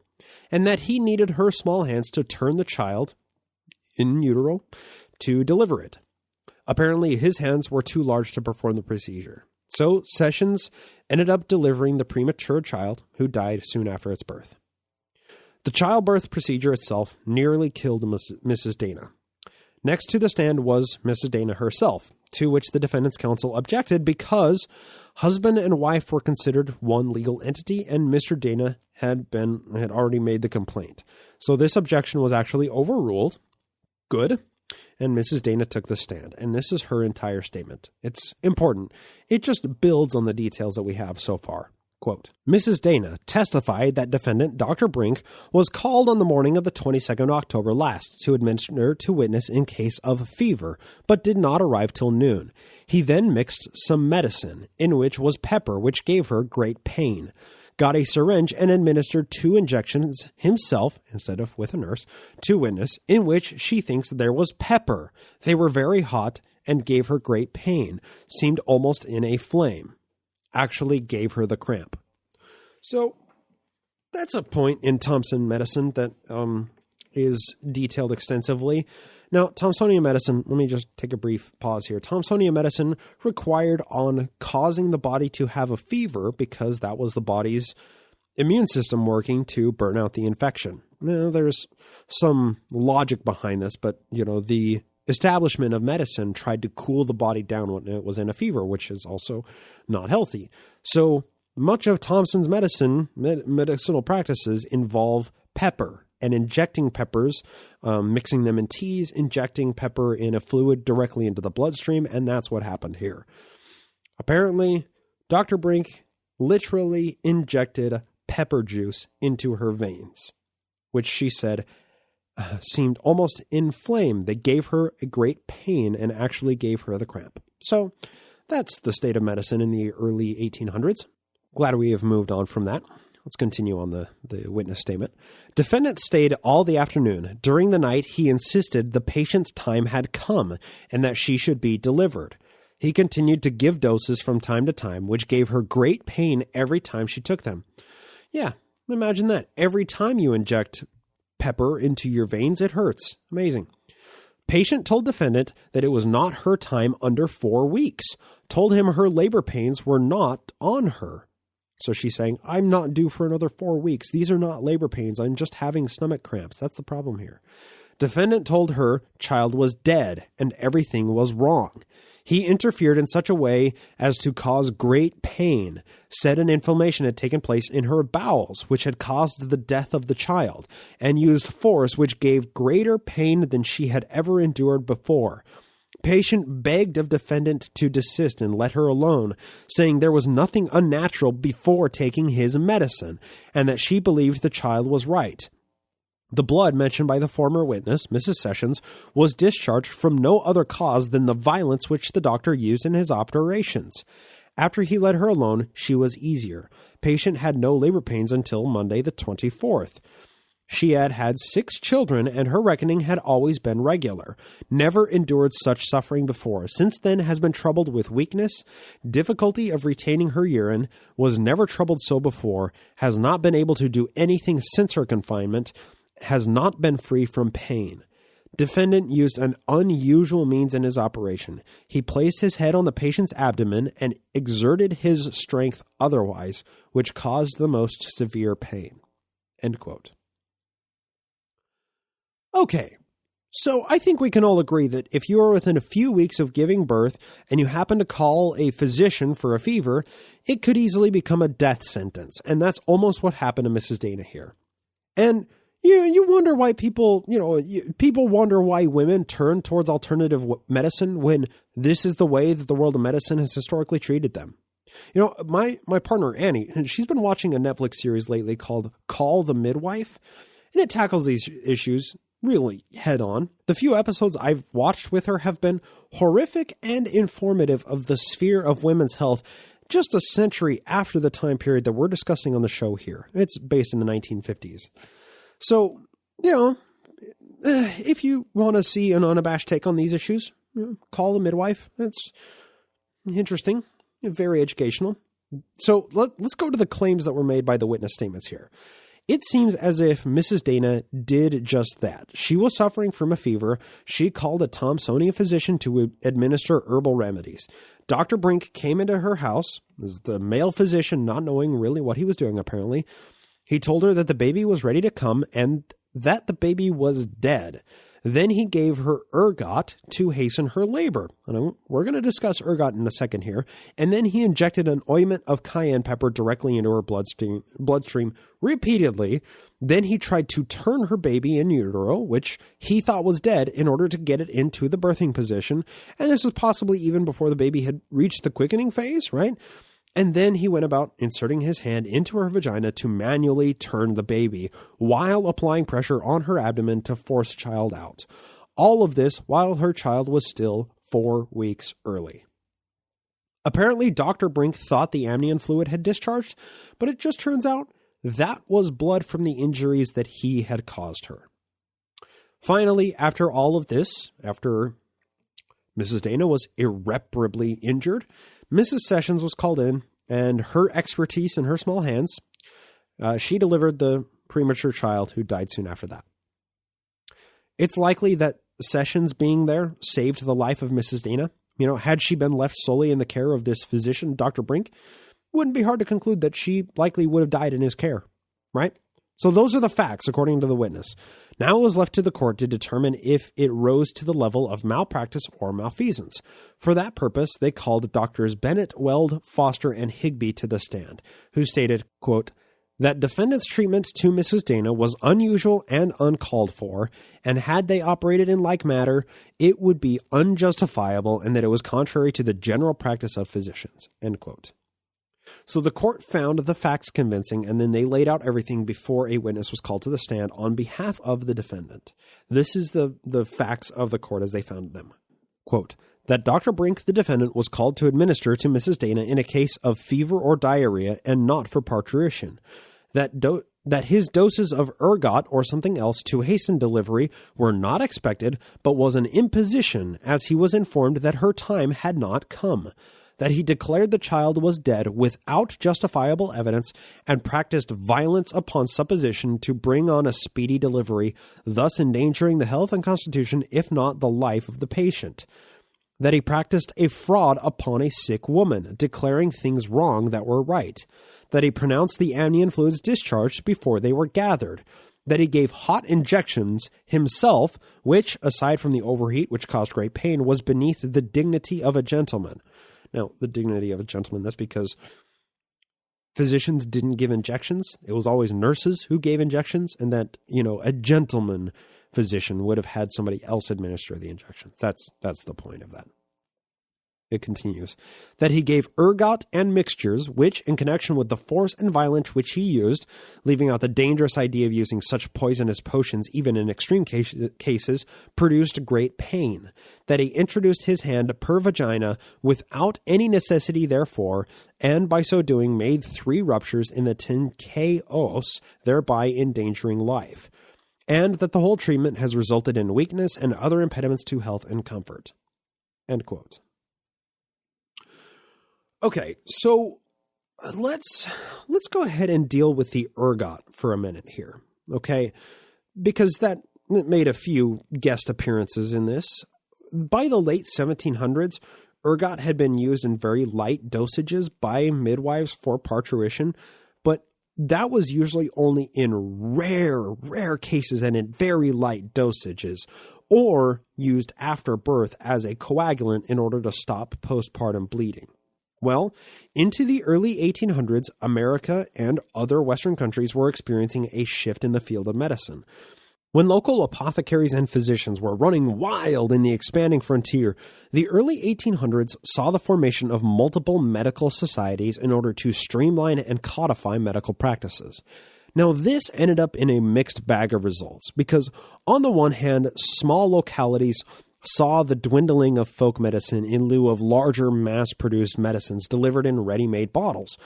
and that he needed her small hands to turn the child in utero to deliver it. Apparently, his hands were too large to perform the procedure. So Sessions ended up delivering the premature child, who died soon after its birth. The childbirth procedure itself nearly killed Mrs. Dana. Next to the stand was Mrs. Dana herself, to which the defendant's counsel objected because husband and wife were considered one legal entity and Mr. Dana had already made the complaint. So this objection was actually overruled. Good. And Mrs. Dana took the stand, and this is her entire statement. It's important. It just builds on the details that we have so far. Quote, Mrs. Dana testified that defendant Dr. Brink was called on the morning of the 22nd of October last to administer to witness in case of fever, but did not arrive till noon. He then mixed some medicine, in which was pepper, which gave her great pain. Got a syringe and administered 2 injections himself, instead of with a nurse, to witness, in which she thinks there was pepper. They were very hot and gave her great pain, seemed almost in a flame. Actually gave her the cramp. So that's a point in Thompson medicine that is detailed extensively. Now, Thomsonian medicine, let me just take a brief pause here. Thomsonian medicine required on causing the body to have a fever because that was the body's immune system working to burn out the infection. Now, there's some logic behind this, but, the establishment of medicine tried to cool the body down when it was in a fever, which is also not healthy. So much of Thompson's medicinal practices involve pepper and injecting peppers, mixing them in teas, injecting pepper in a fluid directly into the bloodstream, and that's what happened here. Apparently, Dr. Brink literally injected pepper juice into her veins, which she said seemed almost inflamed. They gave her a great pain and actually gave her the cramp. So that's the state of medicine in the early 1800s. Glad we have moved on from that. Let's continue on the witness statement. Defendant stayed all the afternoon. During the night, he insisted the patient's time had come and that she should be delivered. He continued to give doses from time to time, which gave her great pain every time she took them. Yeah, Imagine that. Every time you inject pepper into your veins, it hurts. Amazing. Patient told defendant that it was not her time under 4 weeks. Told him her labor pains were not on her. So she's saying, I'm not due for another 4 weeks. These are not labor pains. I'm just having stomach cramps. That's the problem here. Defendant told her child was dead and everything was wrong. He interfered in such a way as to cause great pain, said an inflammation had taken place in her bowels, which had caused the death of the child, and used force which gave greater pain than she had ever endured before. Patient begged of defendant to desist and let her alone, saying there was nothing unnatural before taking his medicine, and that she believed the child was right. The blood mentioned by the former witness, Mrs. Sessions, was discharged from no other cause than the violence which the doctor used in his operations. After he let her alone, she was easier. Patient had no labor pains until Monday the 24th. She had had 6 children, and her reckoning had always been regular. Never endured such suffering before. Since then has been troubled with weakness, difficulty of retaining her urine, was never troubled so before, has not been able to do anything since her confinement, has not been free from pain. Defendant used an unusual means in his operation. He placed his head on the patient's abdomen and exerted his strength otherwise, which caused the most severe pain. End quote. Okay, so I think we can all agree that if you are within a few weeks of giving birth and you happen to call a physician for a fever, it could easily become a death sentence, and that's almost what happened to Mrs. Dana here. And you wonder why people wonder why women turn towards alternative medicine when this is the way that the world of medicine has historically treated them. You know, my partner, Annie, she's been watching a Netflix series lately called Call the Midwife, and it tackles these issues really head on. The few episodes I've watched with her have been horrific and informative of the sphere of women's health just a century after the time period that we're discussing on the show here. It's based in the 1950s. So, you know, if you want to see an unabashed take on these issues, call the midwife. It's interesting, very educational. So let's go to the claims that were made by the witness statements here. It seems as if Mrs. Dana did just that. She was suffering from a fever. She called a Thomsonian physician to administer herbal remedies. Dr. Brink came into her house, as the male physician not knowing really what he was doing apparently. He told her that the baby was ready to come and that the baby was dead. Then he gave her ergot to hasten her labor. And we're going to discuss ergot in a second here. And then he injected an ointment of cayenne pepper directly into her bloodstream repeatedly. Then he tried to turn her baby in utero, which he thought was dead, in order to get it into the birthing position. And this was possibly even before the baby had reached the quickening phase, right? And then he went about inserting his hand into her vagina to manually turn the baby while applying pressure on her abdomen to force child out. All of this while her child was still 4 weeks early. Apparently, Dr. Brink thought the amnion fluid had discharged, but it just turns out that was blood from the injuries that he had caused her. Finally, after all of this, after Mrs. Dana was irreparably injured, Mrs. Sessions was called in, and her expertise in her small hands, she delivered the premature child who died soon after that. It's likely that Sessions being there saved the life of Mrs. Dana. You know, had she been left solely in the care of this physician, Dr. Brink, wouldn't be hard to conclude that she likely would have died in his care, right? So those are the facts, according to the witness. Now it was left to the court to determine if it rose to the level of malpractice or malfeasance. For that purpose, they called Doctors Bennett, Weld, Foster, and Higby to the stand, who stated, quote, that defendant's treatment to Mrs. Dana was unusual and uncalled for, and had they operated in like matter, it would be unjustifiable and that it was contrary to the general practice of physicians, end quote. So the court found the facts convincing, and then they laid out everything before a witness was called to the stand on behalf of the defendant. This is the facts of the court as they found them. Quote, that Dr. Brink, the defendant, was called to administer to Mrs. Dana in a case of fever or diarrhea and not for parturition. That his doses of ergot or something else to hasten delivery were not expected, but was an imposition, as he was informed that her time had not come. that he declared the child was dead without justifiable evidence and practiced violence upon supposition to bring on a speedy delivery, thus endangering the health and constitution, if not the life of the patient. That he practiced a fraud upon a sick woman, declaring things wrong that were right. That he pronounced the amnion fluids discharged before they were gathered. That he gave hot injections himself, which, aside from the overheat, which caused great pain, was beneath the dignity of a gentleman. Now, the dignity of a gentleman, that's because physicians didn't give injections. It was always nurses who gave injections, and that, a gentleman physician would have had somebody else administer the injections. That's the point of that. It continues, that he gave ergot and mixtures, which, in connection with the force and violence which he used, leaving out the dangerous idea of using such poisonous potions even in extreme cases, produced great pain. That he introduced his hand per vagina without any necessity therefore, and by so doing made 3 ruptures in the tenchaeos, thereby endangering life. And that the whole treatment has resulted in weakness and other impediments to health and comfort. End quote. Okay, so let's go ahead and deal with the ergot for a minute here, okay? Because that made a few guest appearances in this. By the late 1700s, ergot had been used in very light dosages by midwives for parturition, but that was usually only in rare cases and in very light dosages, or used after birth as a coagulant in order to stop postpartum bleeding. Well, into the early 1800s, America and other Western countries were experiencing a shift in the field of medicine. When local apothecaries and physicians were running wild in the expanding frontier, the early 1800s saw the formation of multiple medical societies in order to streamline and codify medical practices. Now, this ended up in a mixed bag of results because, on the one hand, small localities saw the dwindling of folk medicine in lieu of larger mass-produced medicines delivered in ready-made bottles.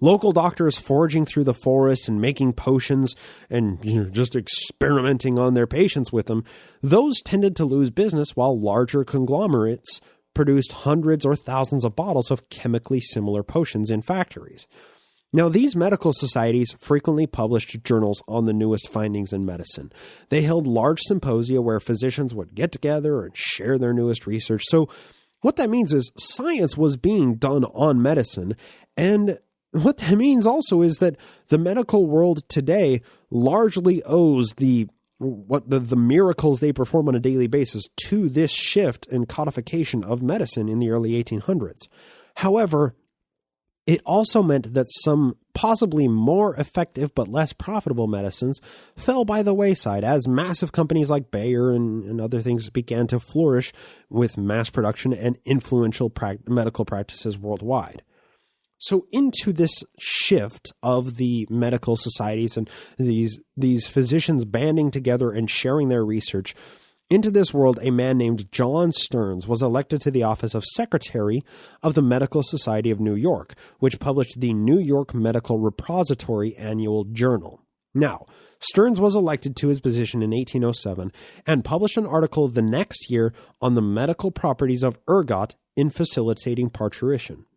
Local doctors foraging through the forest and making potions and just experimenting on their patients with them, those tended to lose business while larger conglomerates produced hundreds or thousands of bottles of chemically similar potions in factories. Now, these medical societies frequently published journals on the newest findings in medicine. They held large symposia where physicians would get together and share their newest research. So what that means is science was being done on medicine. And what that means also is that the medical world today largely owes the miracles they perform on a daily basis to this shift and codification of medicine in the early 1800s. However, it also meant that some possibly more effective but less profitable medicines fell by the wayside as massive companies like Bayer and other things began to flourish with mass production and influential medical practices worldwide. So into this shift of the medical societies and these physicians banding together and sharing their research, into this world, a man named John Stearns was elected to the office of Secretary of the Medical Society of New York, which published the New York Medical Repository Annual Journal. Now, Stearns was elected to his position in 1807 and published an article the next year on the medical properties of ergot in facilitating parturition.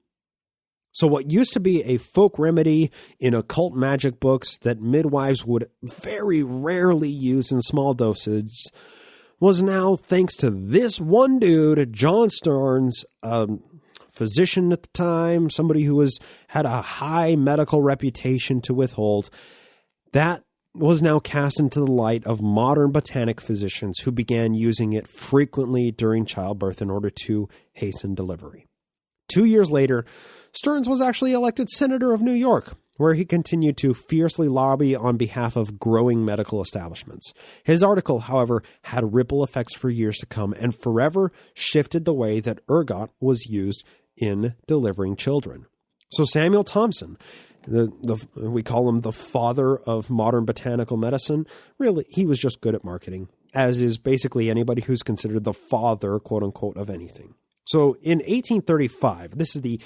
So what used to be a folk remedy in occult magic books that midwives would very rarely use in small dosages was now, thanks to this one dude, John Stearns, a physician at the time, somebody who had a high medical reputation to withhold, that was now cast into the light of modern botanic physicians who began using it frequently during childbirth in order to hasten delivery. 2 years later, Stearns was actually elected senator of New York, where he continued to fiercely lobby on behalf of growing medical establishments. His article, however, had ripple effects for years to come and forever shifted the way that ergot was used in delivering children. So Samuel Thompson, we call him the father of modern botanical medicine, really, he was just good at marketing, as is basically anybody who's considered the father, quote-unquote, of anything. So in 1835, this is the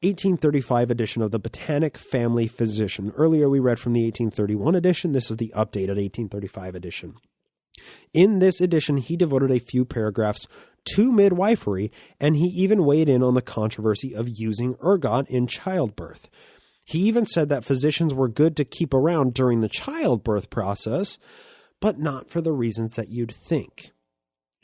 1835 edition of the Botanic Family Physician. Earlier we read from the 1831 edition. This is the updated 1835 edition. In this edition, he devoted a few paragraphs to midwifery, and he even weighed in on the controversy of using ergot in childbirth. He even said that physicians were good to keep around during the childbirth process, but not for the reasons that you'd think.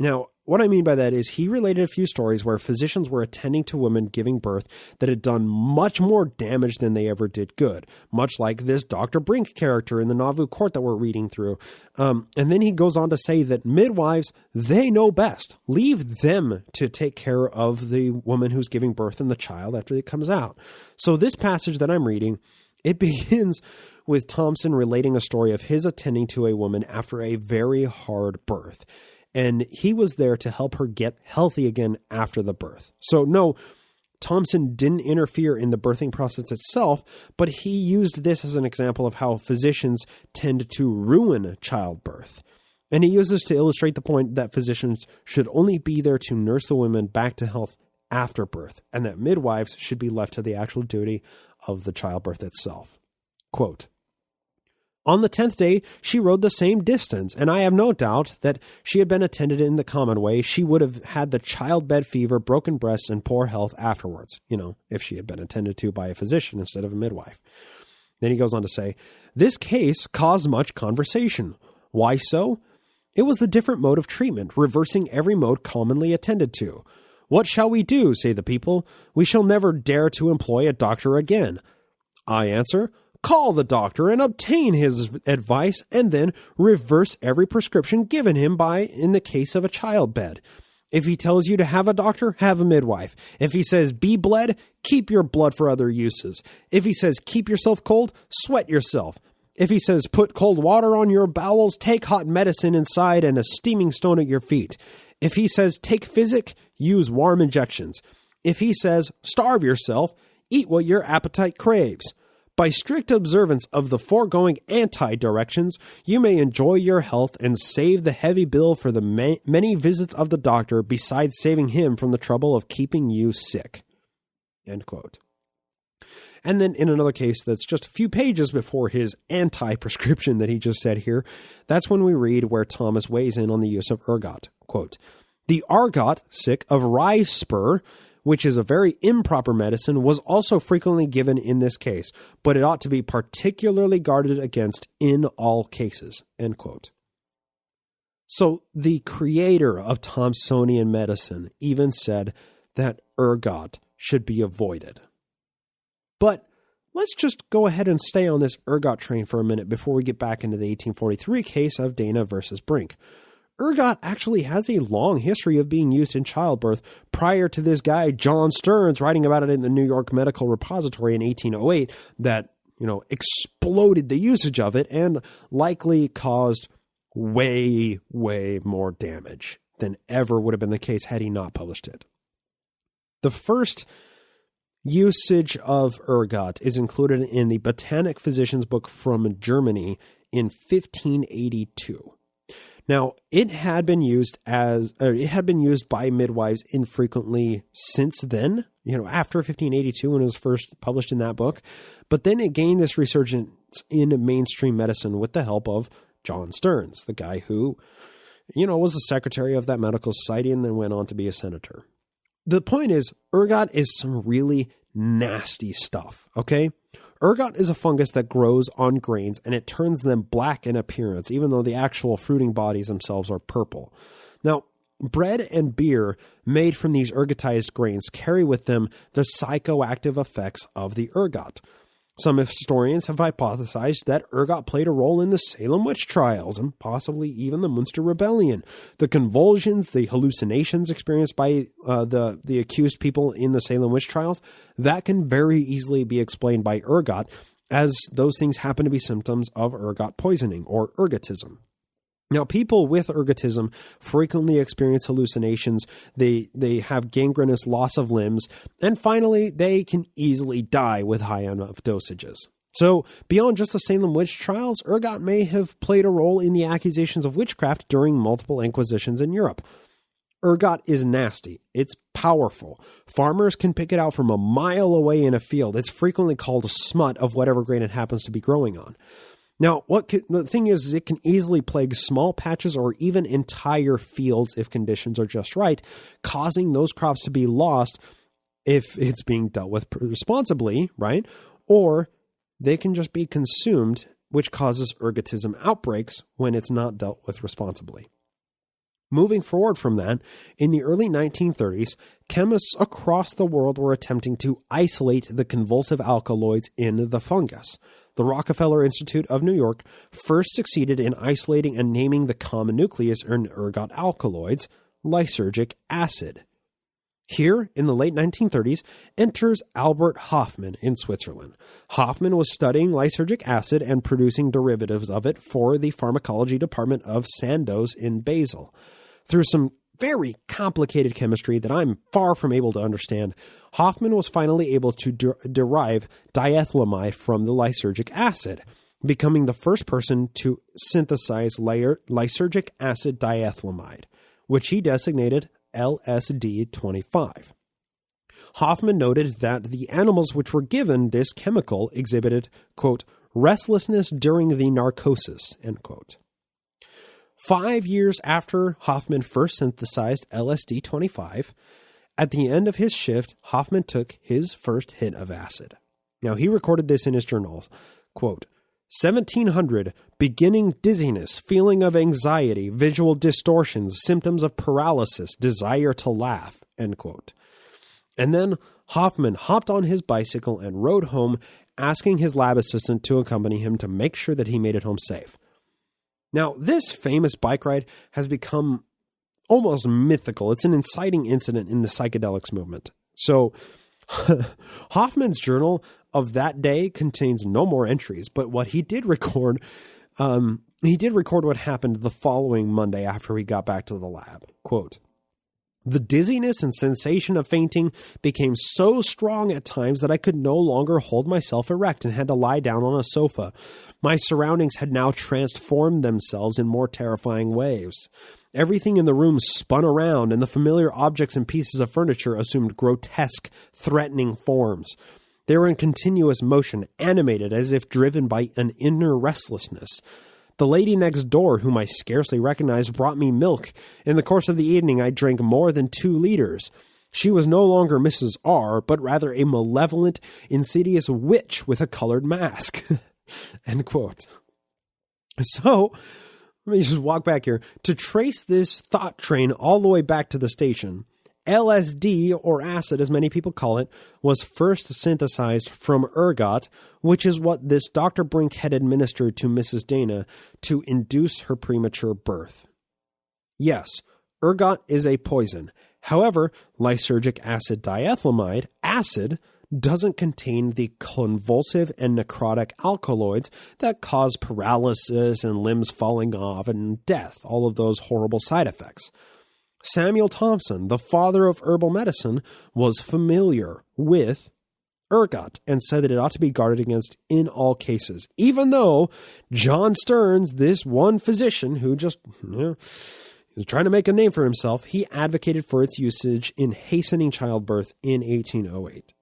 Now, what I mean by that is he related a few stories where physicians were attending to women giving birth that had done much more damage than they ever did good, much like this Dr. Brink character in the Nauvoo court that we're reading through. And then he goes on to say that midwives, they know best. Leave them to take care of the woman who's giving birth and the child after it comes out. So this passage that I'm reading, it begins with Thompson relating a story of his attending to a woman after a very hard birth. And he was there to help her get healthy again after the birth. So no, Thompson didn't interfere in the birthing process itself, but he used this as an example of how physicians tend to ruin childbirth. And he uses this to illustrate the point that physicians should only be there to nurse the women back to health after birth, and that midwives should be left to the actual duty of the childbirth itself. Quote, "On the 10th day, she rode the same distance, and I have no doubt that she had been attended in the common way. She would have had the childbed fever, broken breasts, and poor health afterwards, if she had been attended to by a physician instead of a midwife." Then he goes on to say, "This case caused much conversation. Why so? It was the different mode of treatment, reversing every mode commonly attended to. What shall we do, say the people? We shall never dare to employ a doctor again. I answer, call the doctor and obtain his advice, and then reverse every prescription given him in the case of a childbed. If he tells you to have a doctor, have a midwife. If he says be bled, keep your blood for other uses. If he says keep yourself cold, sweat yourself. If he says put cold water on your bowels, take hot medicine inside and a steaming stone at your feet. If he says take physic, use warm injections. If he says starve yourself, eat what your appetite craves. By strict observance of the foregoing anti-directions, you may enjoy your health and save the heavy bill for the many visits of the doctor, besides saving him from the trouble of keeping you sick." End quote. And then in another case that's just a few pages before his anti-prescription that he just said here, that's when we read where Thomas weighs in on the use of ergot. Quote, "The argot, of rye spur, which is a very improper medicine, was also frequently given in this case, but it ought to be particularly guarded against in all cases." End quote. So the creator of Thompsonian medicine even said that ergot should be avoided. But let's just go ahead and stay on this ergot train for a minute before we get back into the 1843 case of Dana versus Brink. Ergot actually has a long history of being used in childbirth prior to this guy, John Stearns, writing about it in the New York Medical Repository in 1808 that, exploded the usage of it and likely caused way, way more damage than ever would have been the case had he not published it. The first usage of ergot is included in the Botanic Physician's Book from Germany in 1582. Now, it had been used by midwives infrequently since then, after 1582 when it was first published in that book. But then it gained this resurgence in mainstream medicine with the help of John Stearns, the guy who, was the secretary of that medical society and then went on to be a senator. The point is, ergot is some really nasty stuff, okay? Ergot is a fungus that grows on grains and it turns them black in appearance, even though the actual fruiting bodies themselves are purple. Now, bread and beer made from these ergotized grains carry with them the psychoactive effects of the ergot. Some historians have hypothesized that ergot played a role in the Salem witch trials and possibly even the Munster Rebellion. The convulsions, the hallucinations experienced by the accused people in the Salem witch trials, that can very easily be explained by ergot, as those things happen to be symptoms of ergot poisoning or ergotism. Now, people with ergotism frequently experience hallucinations, they have gangrenous loss of limbs, and finally, they can easily die with high enough dosages. So, beyond just the Salem witch trials, ergot may have played a role in the accusations of witchcraft during multiple inquisitions in Europe. Ergot is nasty. It's powerful. Farmers can pick it out from a mile away in a field. It's frequently called a smut of whatever grain it happens to be growing on. Now, the thing is it can easily plague small patches or even entire fields if conditions are just right, causing those crops to be lost if it's being dealt with responsibly, right? Or they can just be consumed, which causes ergotism outbreaks when it's not dealt with responsibly. Moving forward from that, in the early 1930s, chemists across the world were attempting to isolate the convulsive alkaloids in the fungus. The Rockefeller Institute of New York first succeeded in isolating and naming the common nucleus in ergot alkaloids, lysergic acid. Here, in the late 1930s, enters Albert Hofmann in Switzerland. Hofmann was studying lysergic acid and producing derivatives of it for the pharmacology department of Sandoz in Basel. Through some very complicated chemistry that I'm far from able to understand, Hofmann was finally able to derive diethylamide from the lysergic acid, becoming the first person to synthesize lysergic acid diethylamide, which he designated LSD-25. Hofmann noted that the animals which were given this chemical exhibited, quote, restlessness during the narcosis, end quote. 5 years after Hofmann first synthesized LSD-25, at the end of his shift, Hofmann took his first hit of acid. Now, he recorded this in his journal, quote, 1700, beginning dizziness, feeling of anxiety, visual distortions, symptoms of paralysis, desire to laugh, end quote. And then Hofmann hopped on his bicycle and rode home, asking his lab assistant to accompany him to make sure that he made it home safe. Now, this famous bike ride has become almost mythical. It's an inciting incident in the psychedelics movement. So Hoffman's journal of that day contains no more entries, but what he did record, what happened the following Monday after he got back to the lab. Quote, the dizziness and sensation of fainting became so strong at times that I could no longer hold myself erect and had to lie down on a sofa. My surroundings had now transformed themselves in more terrifying ways. Everything in the room spun around, and the familiar objects and pieces of furniture assumed grotesque, threatening forms. They were in continuous motion, animated as if driven by an inner restlessness. The lady next door, whom I scarcely recognized, brought me milk. In the course of the evening, I drank more than 2 liters. She was no longer Mrs. R., but rather a malevolent, insidious witch with a colored mask. End quote. So, let me just walk back here. To trace this thought train all the way back to the station, LSD, or acid as many people call it, was first synthesized from ergot, which is what this Dr. Brink had administered to Mrs. Dana to induce her premature birth. Yes, ergot is a poison. However, lysergic acid diethylamide, acid, doesn't contain the convulsive and necrotic alkaloids that cause paralysis and limbs falling off and death, all of those horrible side effects. Samuel Thompson, the father of herbal medicine, was familiar with ergot and said that it ought to be guarded against in all cases, even though John Stearns, this one physician who just was trying to make a name for himself, he advocated for its usage in hastening childbirth in 1808.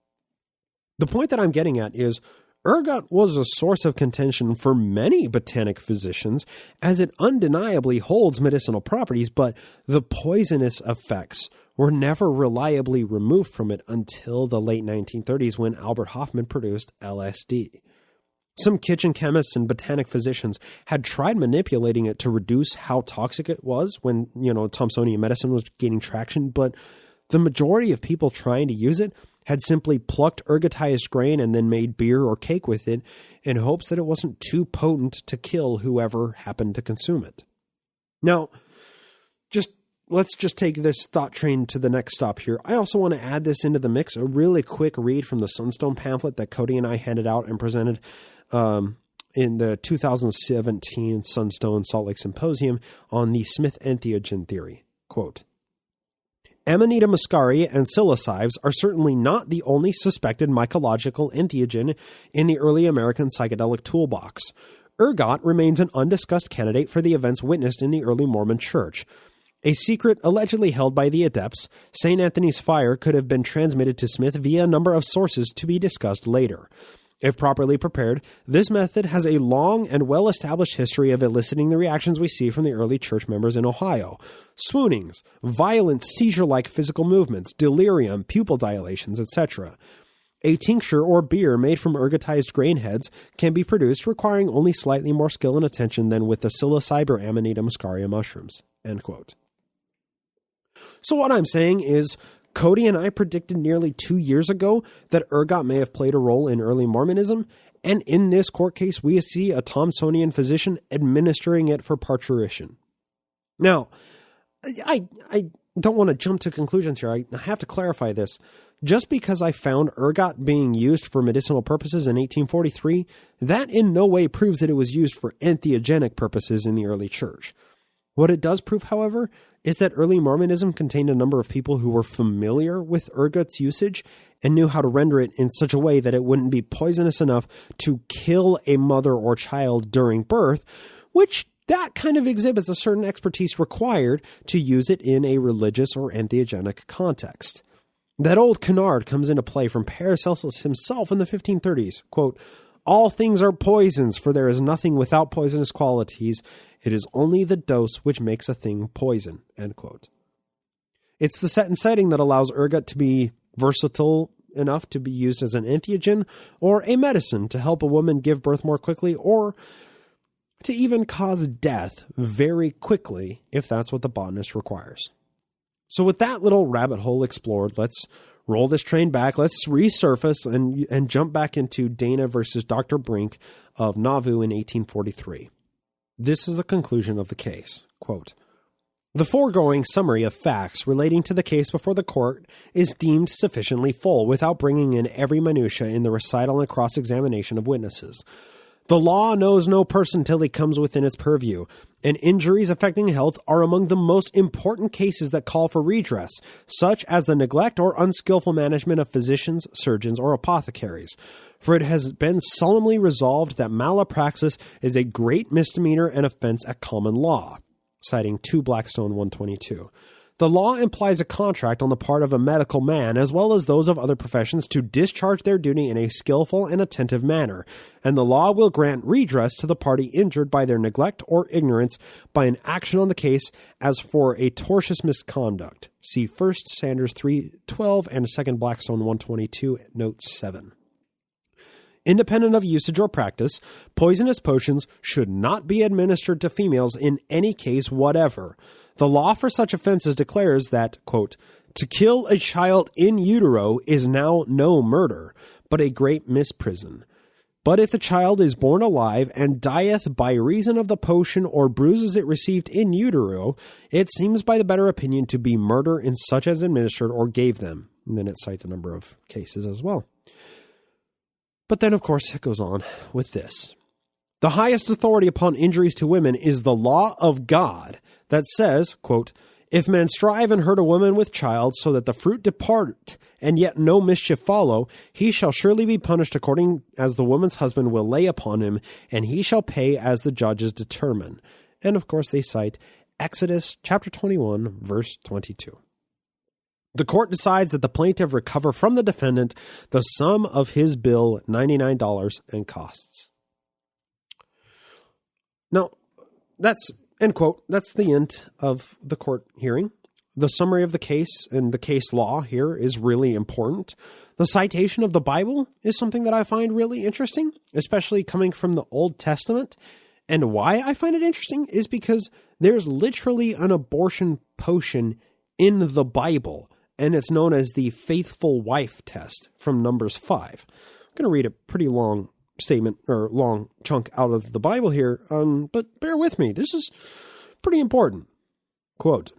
The point that I'm getting at is ergot was a source of contention for many botanic physicians, as it undeniably holds medicinal properties, but the poisonous effects were never reliably removed from it until the late 1930s when Albert Hofmann produced LSD. Some kitchen chemists and botanic physicians had tried manipulating it to reduce how toxic it was when, Thomsonian medicine was gaining traction, but the majority of people trying to use it had simply plucked ergotized grain and then made beer or cake with it in hopes that it wasn't too potent to kill whoever happened to consume it. Now, let's just take this thought train to the next stop here. I also want to add this into the mix, a really quick read from the Sunstone pamphlet that Cody and I handed out and presented in the 2017 Sunstone Salt Lake Symposium on the Smith entheogen theory. Quote, Amanita muscari and psilocybes are certainly not the only suspected mycological entheogen in the early American psychedelic toolbox. Ergot remains an undiscussed candidate for the events witnessed in the early Mormon church. A secret allegedly held by the adepts, St. Anthony's fire could have been transmitted to Smith via a number of sources to be discussed later. If properly prepared, this method has a long and well-established history of eliciting the reactions we see from the early church members in Ohio. Swoonings, violent seizure-like physical movements, delirium, pupil dilations, etc. A tincture or beer made from ergotized grain heads can be produced, requiring only slightly more skill and attention than with the psilocybe or Amanita muscaria mushrooms." End quote. So what I'm saying is, Cody and I predicted nearly 2 years ago that ergot may have played a role in early Mormonism, and in this court case, we see a Thomsonian physician administering it for parturition. Now, I don't want to jump to conclusions here. I have to clarify this. Just because I found ergot being used for medicinal purposes in 1843, that in no way proves that it was used for entheogenic purposes in the early church. What it does prove, however, is that early Mormonism contained a number of people who were familiar with ergot's usage and knew how to render it in such a way that it wouldn't be poisonous enough to kill a mother or child during birth, which that kind of exhibits a certain expertise required to use it in a religious or entheogenic context. That old canard comes into play from Paracelsus himself in the 1530s, quote, "All things are poisons, for there is nothing without poisonous qualities. It is only the dose which makes a thing poison," end quote. It's the set and setting that allows ergot to be versatile enough to be used as an entheogen or a medicine to help a woman give birth more quickly, or to even cause death very quickly if that's what the botanist requires. So with that little rabbit hole explored, let's roll this train back. Let's resurface and jump back into Dana versus Dr. Brink of Nauvoo in 1843. This is the conclusion of the case. Quote, "The foregoing summary of facts relating to the case before the court is deemed sufficiently full without bringing in every minutia in the recital and cross-examination of witnesses. The law knows no person till he comes within its purview, and injuries affecting health are among the most important cases that call for redress, such as the neglect or unskillful management of physicians, surgeons, or apothecaries. For it has been solemnly resolved that malapraxis is a great misdemeanor and offense at common law," citing 2 Blackstone 122. "The law implies a contract on the part of a medical man, as well as those of other professions, to discharge their duty in a skillful and attentive manner, and the law will grant redress to the party injured by their neglect or ignorance by an action on the case as for a tortious misconduct." See 1 Sanders 312 and 2 Blackstone 122, note 7. Independent of usage or practice, poisonous potions should not be administered to females in any case whatever. The law for such offenses declares that, quote, "To kill a child in utero is now no murder, but a great misprison. But if the child is born alive and dieth by reason of the potion or bruises it received in utero, it seems by the better opinion to be murder in such as administered or gave them." And then it cites a number of cases as well. But then, of course, it goes on with this. "The highest authority upon injuries to women is the law of God that says, quote, if men strive and hurt a woman with child so that the fruit depart and yet no mischief follow, he shall surely be punished according as the woman's husband will lay upon him, and he shall pay as the judges determine." And of course they cite Exodus chapter 21, verse 22. The court decides that the plaintiff recover from the defendant the sum of his bill, $99 and costs. Now, that's, end quote, that's the end of the court hearing. The summary of the case and the case law here is really important. The citation of the Bible is something that I find really interesting, especially coming from the Old Testament. And why I find it interesting is because there's literally an abortion potion in the Bible, and it's known as the faithful wife test from Numbers 5. I'm going to read a pretty long statement or long chunk out of the Bible here, but bear with me. This is pretty important. Quote,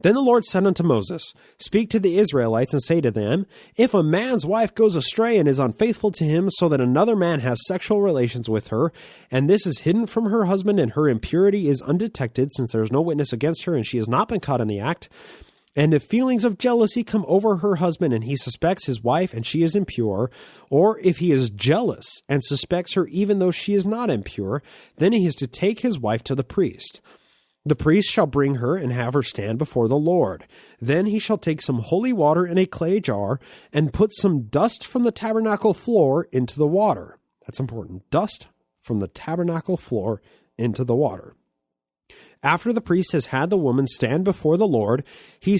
"Then the Lord said unto Moses, Speak to the Israelites and say to them, If a man's wife goes astray and is unfaithful to him so that another man has sexual relations with her, and this is hidden from her husband and her impurity is undetected since there is no witness against her and she has not been caught in the act, and if feelings of jealousy come over her husband and he suspects his wife and she is impure, or if he is jealous and suspects her even though she is not impure, then he is to take his wife to the priest. The priest shall bring her and have her stand before the Lord. Then he shall take some holy water in a clay jar and put some dust from the tabernacle floor into the water. That's important. Dust from the tabernacle floor into the water. After the priest has had the woman stand before the Lord, he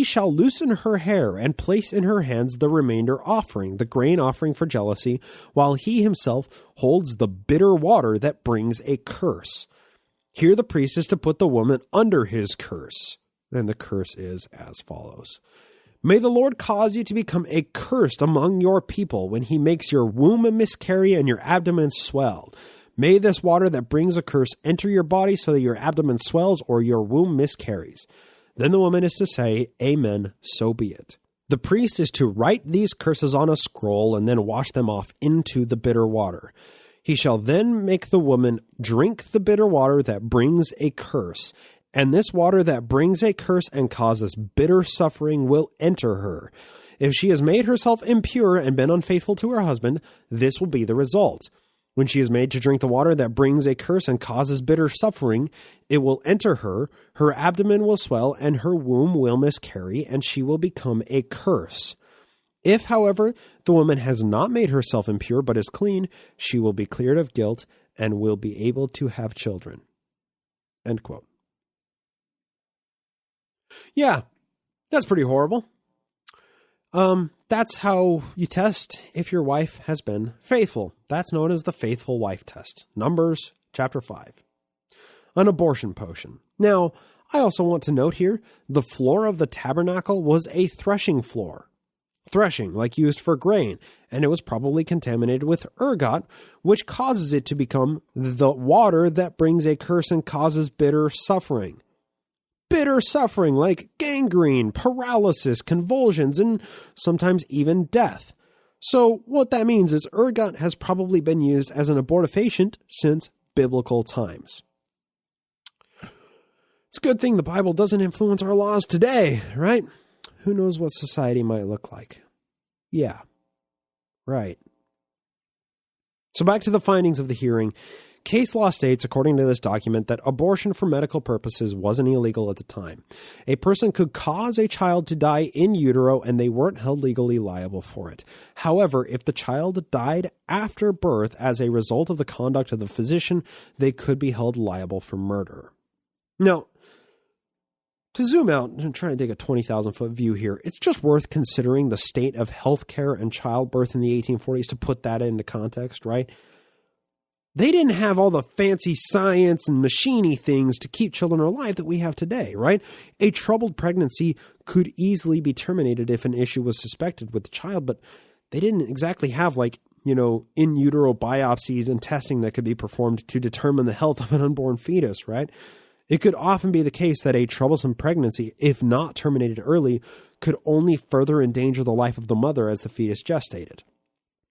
shall loosen her hair and place in her hands the remainder offering, the grain offering for jealousy, while he himself holds the bitter water that brings a curse. Here the priest is to put the woman under his curse. And the curse is as follows. May the Lord cause you to become accursed among your people when he makes your womb miscarry and your abdomen swell. May this water that brings a curse enter your body so that your abdomen swells or your womb miscarries. Then the woman is to say, Amen, so be it. The priest is to write these curses on a scroll and then wash them off into the bitter water. He shall then make the woman drink the bitter water that brings a curse, and this water that brings a curse and causes bitter suffering will enter her. If she has made herself impure and been unfaithful to her husband, this will be the result. When she is made to drink the water that brings a curse and causes bitter suffering, it will enter her, her abdomen will swell, and her womb will miscarry, and she will become a curse. If, however, the woman has not made herself impure but is clean, she will be cleared of guilt and will be able to have children. End quote. Yeah, that's pretty horrible. That's how you test if your wife has been faithful. That's known as the faithful wife test. Numbers chapter 5. An abortion potion. Now, I also want to note here, the floor of the tabernacle was a threshing floor. Threshing, like used for grain, and it was probably contaminated with ergot, which causes it to become the water that brings a curse and causes bitter suffering. Bitter suffering like gangrene, paralysis, convulsions, and sometimes even death. So what that means is ergot has probably been used as an abortifacient since biblical times. It's a good thing the Bible doesn't influence our laws today, right? Who knows what society might look like? Yeah, right. So back to the findings of the hearing. Case law states, according to this document, that abortion for medical purposes wasn't illegal at the time. A person could cause a child to die in utero and they weren't held legally liable for it. However, if the child died after birth as a result of the conduct of the physician, they could be held liable for murder. Now, to zoom out and try and take a 20,000-foot view here, it's just worth considering the state of healthcare and childbirth in the 1840s to put that into context, right? They didn't have all the fancy science and machiny things to keep children alive that we have today, right? A troubled pregnancy could easily be terminated if an issue was suspected with the child, but they didn't exactly have in utero biopsies and testing that could be performed to determine the health of an unborn fetus, right? It could often be the case that a troublesome pregnancy, if not terminated early, could only further endanger the life of the mother as the fetus gestated.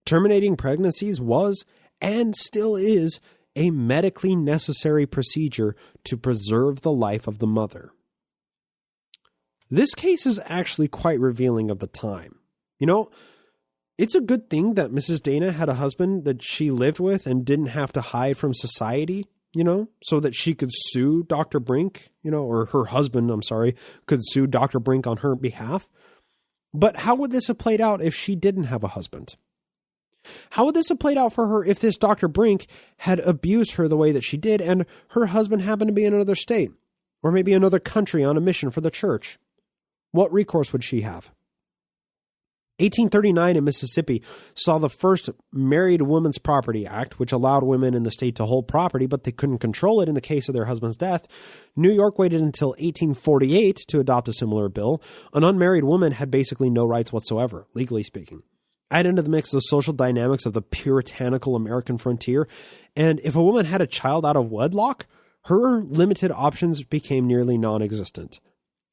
Terminating pregnancies was and still is a medically necessary procedure to preserve the life of the mother. This case is actually quite revealing of the time. It's a good thing that Mrs. Dana had a husband that she lived with and didn't have to hide from society, so that she could sue Dr. Brink, or her husband, could sue Dr. Brink on her behalf. But how would this have played out if she didn't have a husband? How would this have played out for her if this Dr. Brink had abused her the way that she did and her husband happened to be in another state or maybe another country on a mission for the church? What recourse would she have? 1839 in Mississippi saw the first Married Women's Property Act, which allowed women in the state to hold property, but they couldn't control it in the case of their husband's death. New York waited until 1848 to adopt a similar bill. An unmarried woman had basically no rights whatsoever, legally speaking. Add into the mix the social dynamics of the puritanical American frontier, and if a woman had a child out of wedlock, her limited options became nearly non-existent.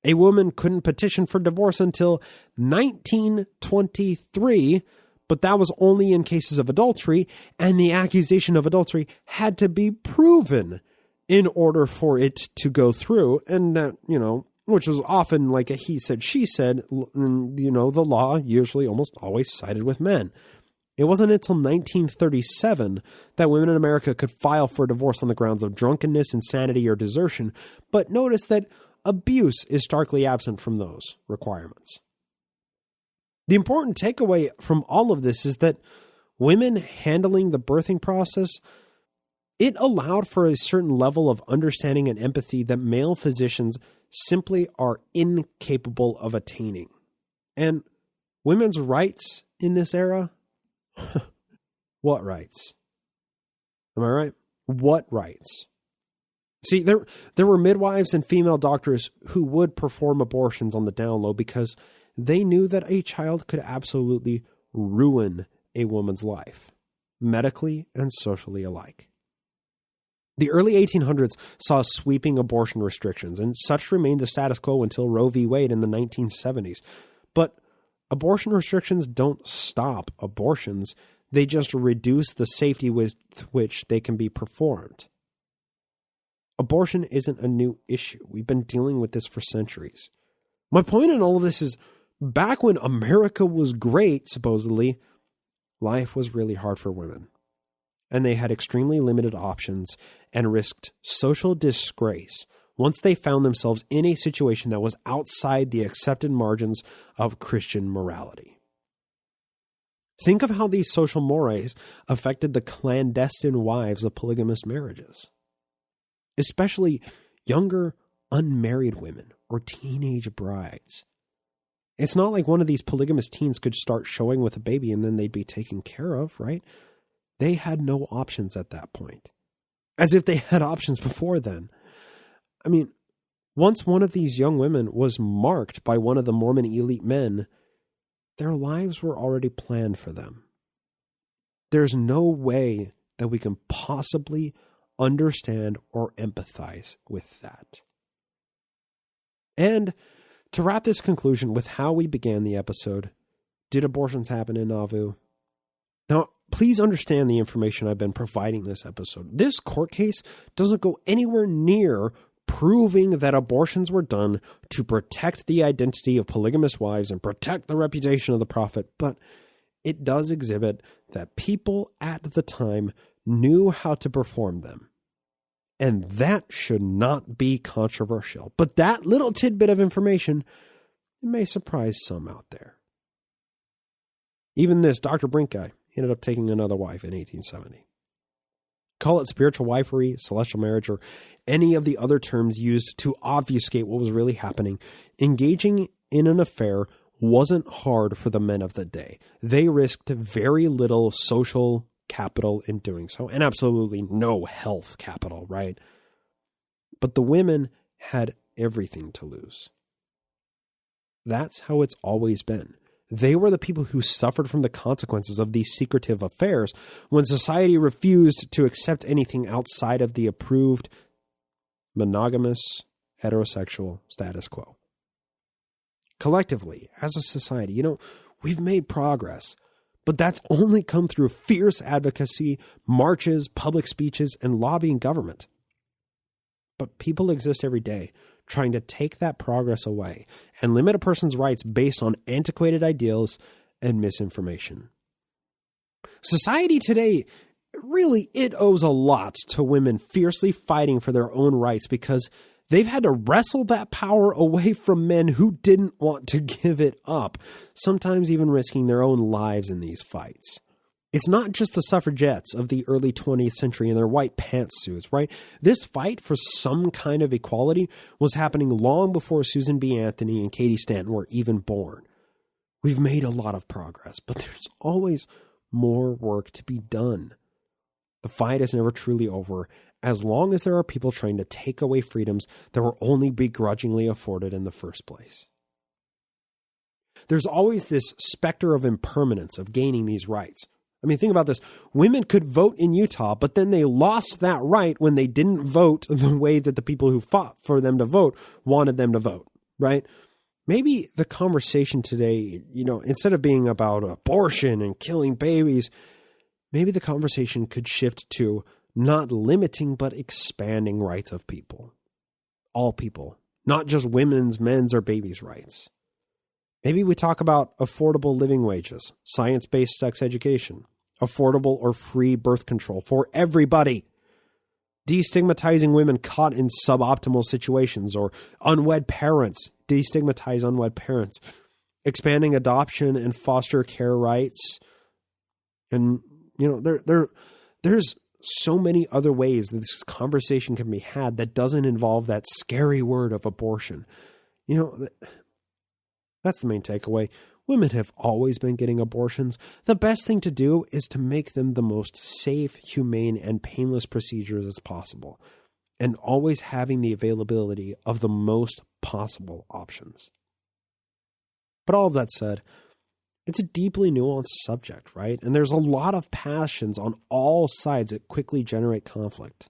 A woman couldn't petition for divorce until 1923, but that was only in cases of adultery, and the accusation of adultery had to be proven in order for it to go through, and that, which was often like a he said, she said, and, the law usually almost always sided with men. It wasn't until 1937 that women in America could file for divorce on the grounds of drunkenness, insanity, or desertion, but notice that abuse is starkly absent from those requirements. The important takeaway from all of this is that women handling the birthing process, it allowed for a certain level of understanding and empathy that male physicians simply are incapable of attaining. And women's rights in this era? What rights? Am I right? What rights? See, there were midwives and female doctors who would perform abortions on the down low because they knew that a child could absolutely ruin a woman's life, medically and socially alike. The early 1800s saw sweeping abortion restrictions, and such remained the status quo until Roe v. Wade in the 1970s. But abortion restrictions don't stop abortions. They just reduce the safety with which they can be performed. Abortion isn't a new issue. We've been dealing with this for centuries. My point in all of this is, back when America was great, supposedly, life was really hard for women. And they had extremely limited options and risked social disgrace once they found themselves in a situation that was outside the accepted margins of Christian morality. Think of how these social mores affected the clandestine wives of polygamous marriages, especially younger, unmarried women or teenage brides. It's not like one of these polygamous teens could start showing with a baby and then they'd be taken care of, right? They had no options at that point. As if they had options before then. I mean, once one of these young women was marked by one of the Mormon elite men, their lives were already planned for them. There's no way that we can possibly understand or empathize with that. And to wrap this conclusion with how we began the episode, did abortions happen in Nauvoo? Now, please understand the information I've been providing this episode. This court case doesn't go anywhere near proving that abortions were done to protect the identity of polygamous wives and protect the reputation of the prophet, but it does exhibit that people at the time knew how to perform them. And that should not be controversial. But that little tidbit of information, it may surprise some out there. Even this Dr. Brink guy ended up taking another wife in 1870. Call it spiritual wifery, celestial marriage, or any of the other terms used to obfuscate what was really happening. Engaging in an affair wasn't hard for the men of the day. They risked very little social capital in doing so, and absolutely no health capital, right? But the women had everything to lose. That's how it's always been. They were the people who suffered from the consequences of these secretive affairs when society refused to accept anything outside of the approved monogamous heterosexual status quo. Collectively, as a society, we've made progress, but that's only come through fierce advocacy, marches, public speeches, and lobbying government. But people exist every day trying to take that progress away and limit a person's rights based on antiquated ideals and misinformation. Society today, really, it owes a lot to women fiercely fighting for their own rights because they've had to wrestle that power away from men who didn't want to give it up, sometimes even risking their own lives in these fights. It's not just the suffragettes of the early 20th century in their white pantsuits, right? This fight for some kind of equality was happening long before Susan B. Anthony and Katie Stanton were even born. We've made a lot of progress, but there's always more work to be done. The fight is never truly over as long as there are people trying to take away freedoms that were only begrudgingly afforded in the first place. There's always this specter of impermanence of gaining these rights. I mean, think about this. Women could vote in Utah, but then they lost that right when they didn't vote the way that the people who fought for them to vote wanted them to vote, right? Maybe the conversation today, instead of being about abortion and killing babies, maybe the conversation could shift to not limiting but expanding rights of people. All people, not just women's, men's, or babies' rights. Maybe we talk about affordable living wages, science-based sex education, affordable or free birth control for everybody, destigmatizing women caught in suboptimal situations, or unwed parents, destigmatize unwed parents, expanding adoption and foster care rights. And, there's so many other ways that this conversation can be had that doesn't involve that scary word of abortion. That's the main takeaway. Women have always been getting abortions. The best thing to do is to make them the most safe, humane, and painless procedures as possible, and always having the availability of the most possible options. But all of that said, it's a deeply nuanced subject, right? And there's a lot of passions on all sides that quickly generate conflict.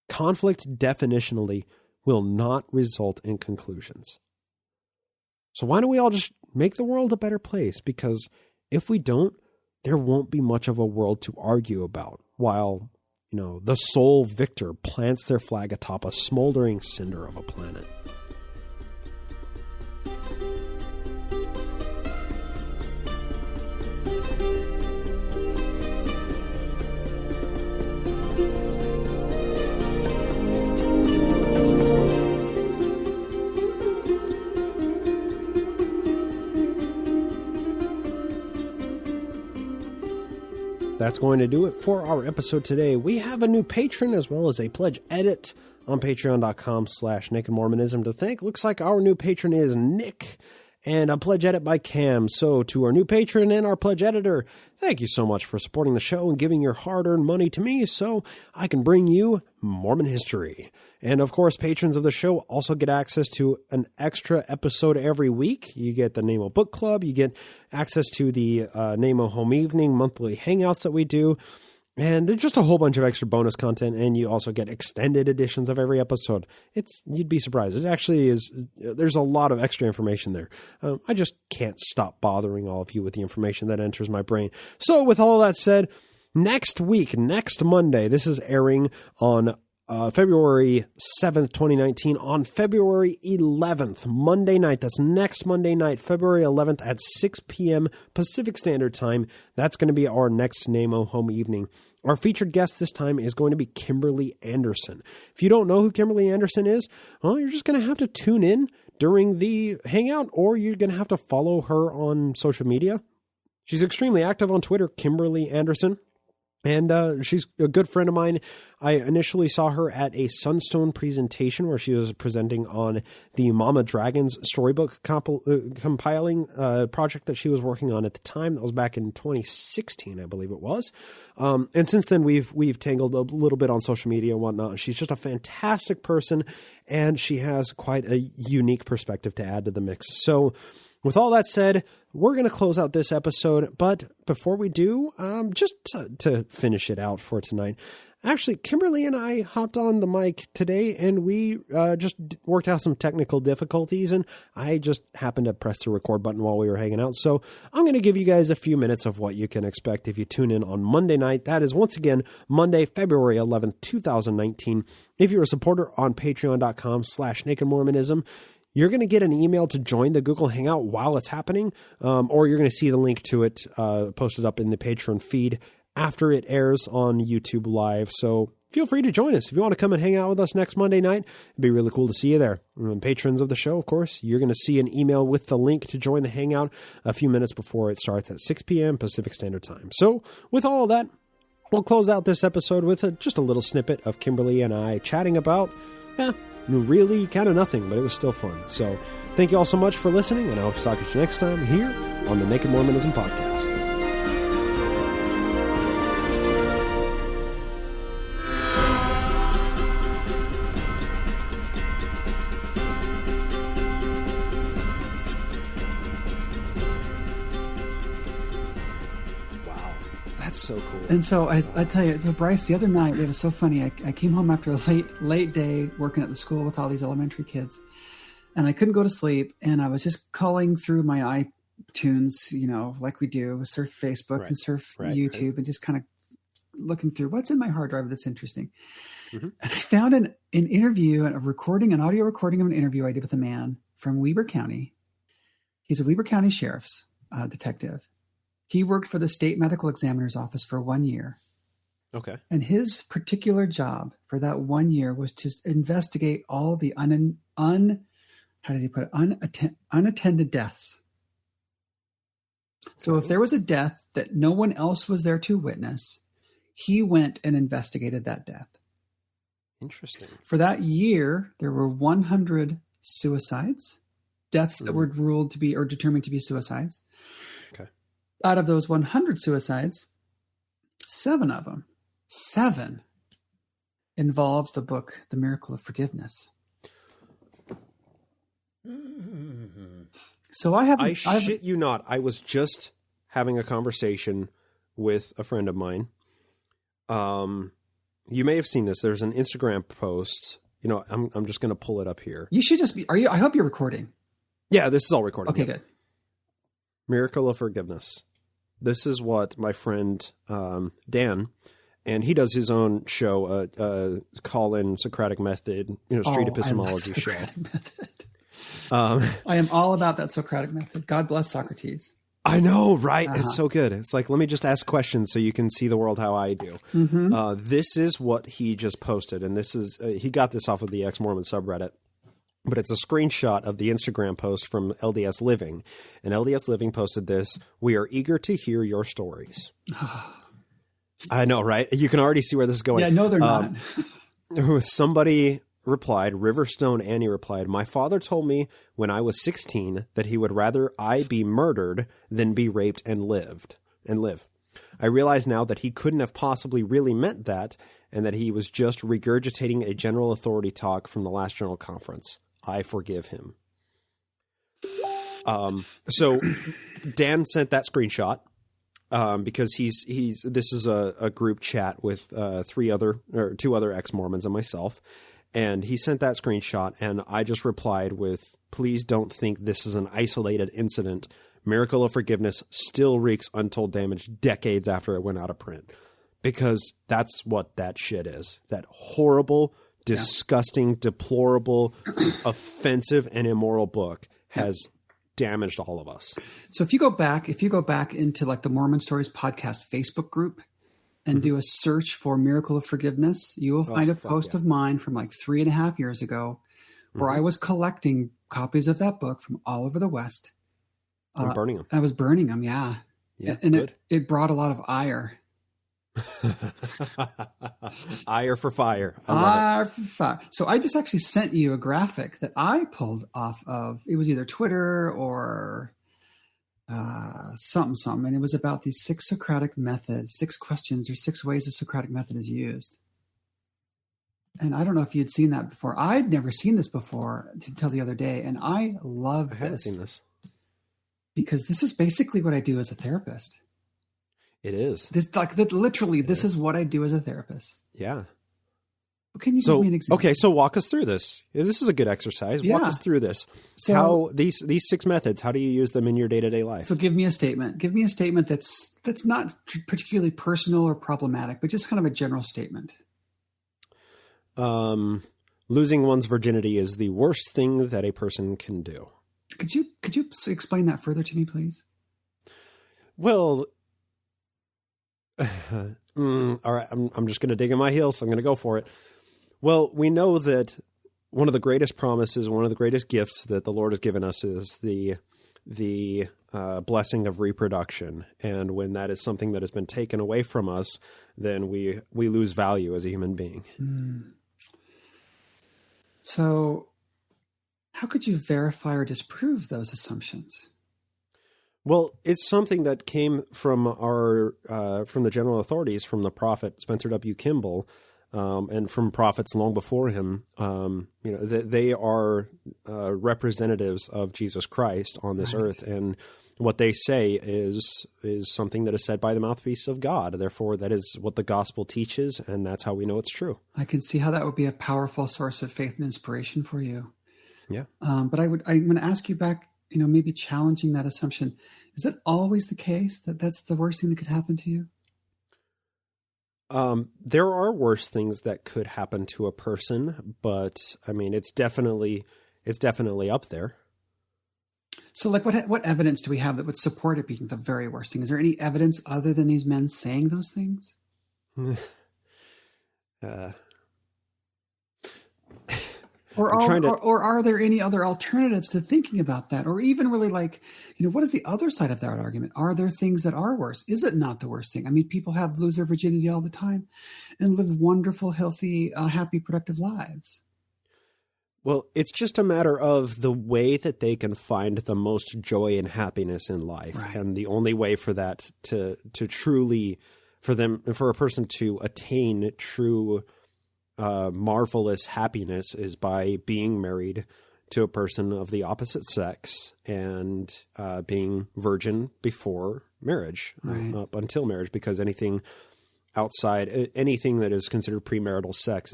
Conflict definitionally will not result in conclusions. So why don't we all just make the world a better place? Because if we don't, there won't be much of a world to argue about while, the sole victor plants their flag atop a smoldering cinder of a planet. That's going to do it for our episode today. We have a new patron as well as a pledge edit on patreon.com/nakedmormonism to thank. Looks like our new patron is Nick, and a pledge edit by Cam. So to our new patron and our pledge editor, thank you so much for supporting the show and giving your hard-earned money to me so I can bring you Mormon history. And of course, patrons of the show also get access to an extra episode every week. You get the Nemo Book Club. You get access to the Nemo Home Evening monthly hangouts that we do. And there's just a whole bunch of extra bonus content. And you also get extended editions of every episode. You'd be surprised. It actually is. There's a lot of extra information there. I just can't stop bothering all of you with the information that enters my brain. So with all that said, next Monday, this is airing on February 7th, 2019, on February 11th, Monday night. That's next Monday night, February 11th at 6 p.m. Pacific Standard Time. That's going to be our next NAMO Home Evening. Our featured guest this time is going to be Kimberly Anderson. If you don't know who Kimberly Anderson is, well, you're just going to have to tune in during the hangout, or you're going to have to follow her on social media. She's extremely active on Twitter, Kimberly Anderson. And she's a good friend of mine. I initially saw her at a Sunstone presentation where she was presenting on the Mama Dragons storybook compiling project that she was working on at the time. That was back in 2016, I believe it was. And since then, we've tangled a little bit on social media and whatnot. She's just a fantastic person, and she has quite a unique perspective to add to the mix. So with all that said, we're going to close out this episode, but before we do, just to finish it out for tonight, actually, Kimberly and I hopped on the mic today, and we just worked out some technical difficulties, and I just happened to press the record button while we were hanging out. So I'm going to give you guys a few minutes of what you can expect if you tune in on Monday night. That is, once again, Monday, February 11th, 2019. If you're a supporter on patreon.com/nakedmormonism, you're going to get an email to join the Google Hangout while it's happening, or you're going to see the link to it posted up in the Patreon feed after it airs on YouTube Live. So feel free to join us. If you want to come and hang out with us next Monday night, it'd be really cool to see you there. And patrons of the show, of course, you're going to see an email with the link to join the Hangout a few minutes before it starts at 6 p.m. Pacific Standard Time. So with all of that, we'll close out this episode with just a little snippet of Kimberly and I chatting about, really kind of nothing, but it was still fun. So thank you all so much for listening, and I hope to talk to you next time here on the Naked Mormonism Podcast. Wow, that's so cool. And so I tell you, so Bryce, the other night, it was so funny. I came home after a late day working at the school with all these elementary kids, and I couldn't go to sleep. And I was just calling through my iTunes, like we do, surf Facebook and surf YouTube, and just kind of looking through what's in my hard drive that's interesting. Mm-hmm. And I found an interview, an audio recording of an interview I did with a man from Weber County. He's a Weber County Sheriff's detective. He worked for the state medical examiner's office for 1 year. Okay. And his particular job for that 1 year was to investigate all the unattended deaths. So if there was a death that no one else was there to witness, he went and investigated that death. Interesting. For that year, there were 100 suicides, deaths that were ruled to be or determined to be suicides. Okay. Out of those 100 suicides, 7 of them, 7 involved the book, The Miracle of Forgiveness. So I shit you not. I was just having a conversation with a friend of mine. You may have seen this. There's an Instagram post. You know, I'm just going to pull it up here. You should just be. Are you? I hope you're recording. Yeah, this is all recorded. Okay, good. Miracle of Forgiveness. This is what my friend Dan, and he does his own show, call-in Socratic Method, street epistemology show. Method. I am all about that Socratic method. God bless Socrates. I know, right? It's so good. It's like, let me just ask questions so you can see the world how I do. Mm-hmm. This is what he just posted, and this is he got this off of the ex-Mormon subreddit, but it's a screenshot of the Instagram post from LDS Living, and LDS Living posted this: "We are eager to hear your stories." I know, right? You can already see where this is going. Yeah, no, they're not. Somebody replied, Riverstone Annie replied, "My father told me when I was 16 that he would rather I be murdered than be raped and live. I realize now that he couldn't have possibly really meant that, and that he was just regurgitating a general authority talk from the last general conference. I forgive him." So Dan sent that screenshot because this is a group chat with two other ex-Mormons and myself. And he sent that screenshot, and I just replied with, "Please don't think this is an isolated incident. Miracle of Forgiveness still wreaks untold damage decades after it went out of print." Because that's what that shit is. That horrible, disgusting, deplorable, offensive, and immoral book has damaged all of us. So if you go back into like the Mormon Stories podcast Facebook group and do a search for Miracle of Forgiveness, you will find a post of mine from like 3.5 years ago where I was collecting copies of that book from all over the West. I'm burning them. I was burning them, yeah. And good. It brought a lot of ire. Ire for fire. Ire for fire. So I just actually sent you a graphic that I pulled off of, it was either Twitter or something, and it was about these 6 Socratic methods, 6 questions or 6 ways the Socratic method is used. And I don't know if you'd seen that before. I'd never seen this before until the other day, and I love this. I haven't seen this. Because this is basically what I do as a therapist. It is. This is what I do as a therapist. Yeah. Can you give me an example? Okay, so walk us through this. This is a good exercise. Yeah. Walk us through this. So, how these 6 methods, how do you use them in your day-to-day life? So give me a statement. Give me a statement that's not particularly personal or problematic, but just kind of a general statement. Losing one's virginity is the worst thing that a person can do. Could you explain that further to me, please? Well, all right, I'm just going to dig in my heels. I'm going to go for it. Well, we know that one of the greatest promises, one of the greatest gifts that the Lord has given us is the blessing of reproduction. And when that is something that has been taken away from us, then we lose value as a human being. So how could you verify or disprove those assumptions? Well, it's something that came from from the general authorities, from the prophet Spencer W. Kimball, and from prophets long before him. They are representatives of Jesus Christ on this earth, and what they say is something that is said by the mouthpiece of God. Therefore, that is what the gospel teaches, and that's how we know it's true. I can see how that would be a powerful source of faith and inspiration for you. Yeah. But I'm going to ask you back, maybe challenging that assumption. Is it always the case that that's the worst thing that could happen to you? There are worse things that could happen to a person, but I mean, it's definitely up there. So, like, what evidence do we have that would support it being the very worst thing? Is there any evidence other than these men saying those things? Or are there any other alternatives to thinking about that? Or even really like, what is the other side of that argument? Are there things that are worse? Is it not the worst thing? I mean, people lose their virginity all the time and live wonderful, healthy, happy, productive lives. Well, it's just a matter of the way that they can find the most joy and happiness in life. Right. And the only way for that to truly, for a person to attain true marvelous happiness is by being married to a person of the opposite sex and being virgin before marriage, right. Up until marriage, because anything outside, anything that is considered premarital sex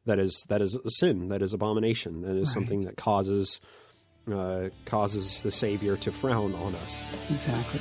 that is a sin, that is abomination, that is right. something that causes the Savior to frown on us. Exactly.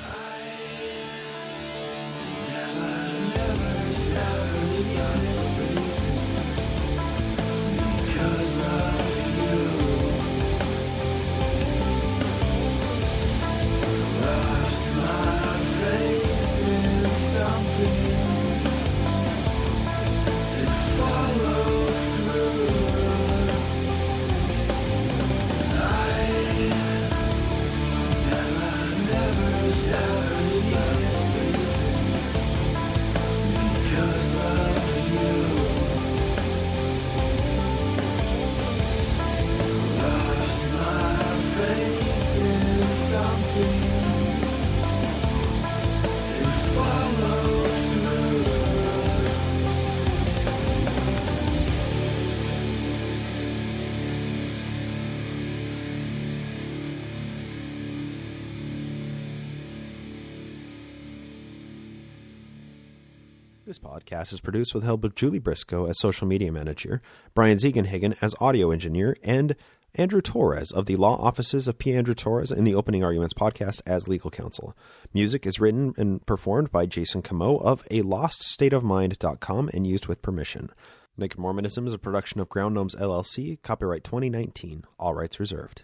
This podcast is produced with the help of Julie Briscoe as social media manager, Brian Ziegenhagen as audio engineer, and Andrew Torres of the law offices of P. Andrew Torres in the Opening Arguments podcast as legal counsel. Music is written and performed by Jason Camo of aloststateofmind.com and used with permission. Naked Mormonism is a production of Ground Gnomes LLC, copyright 2019, all rights reserved.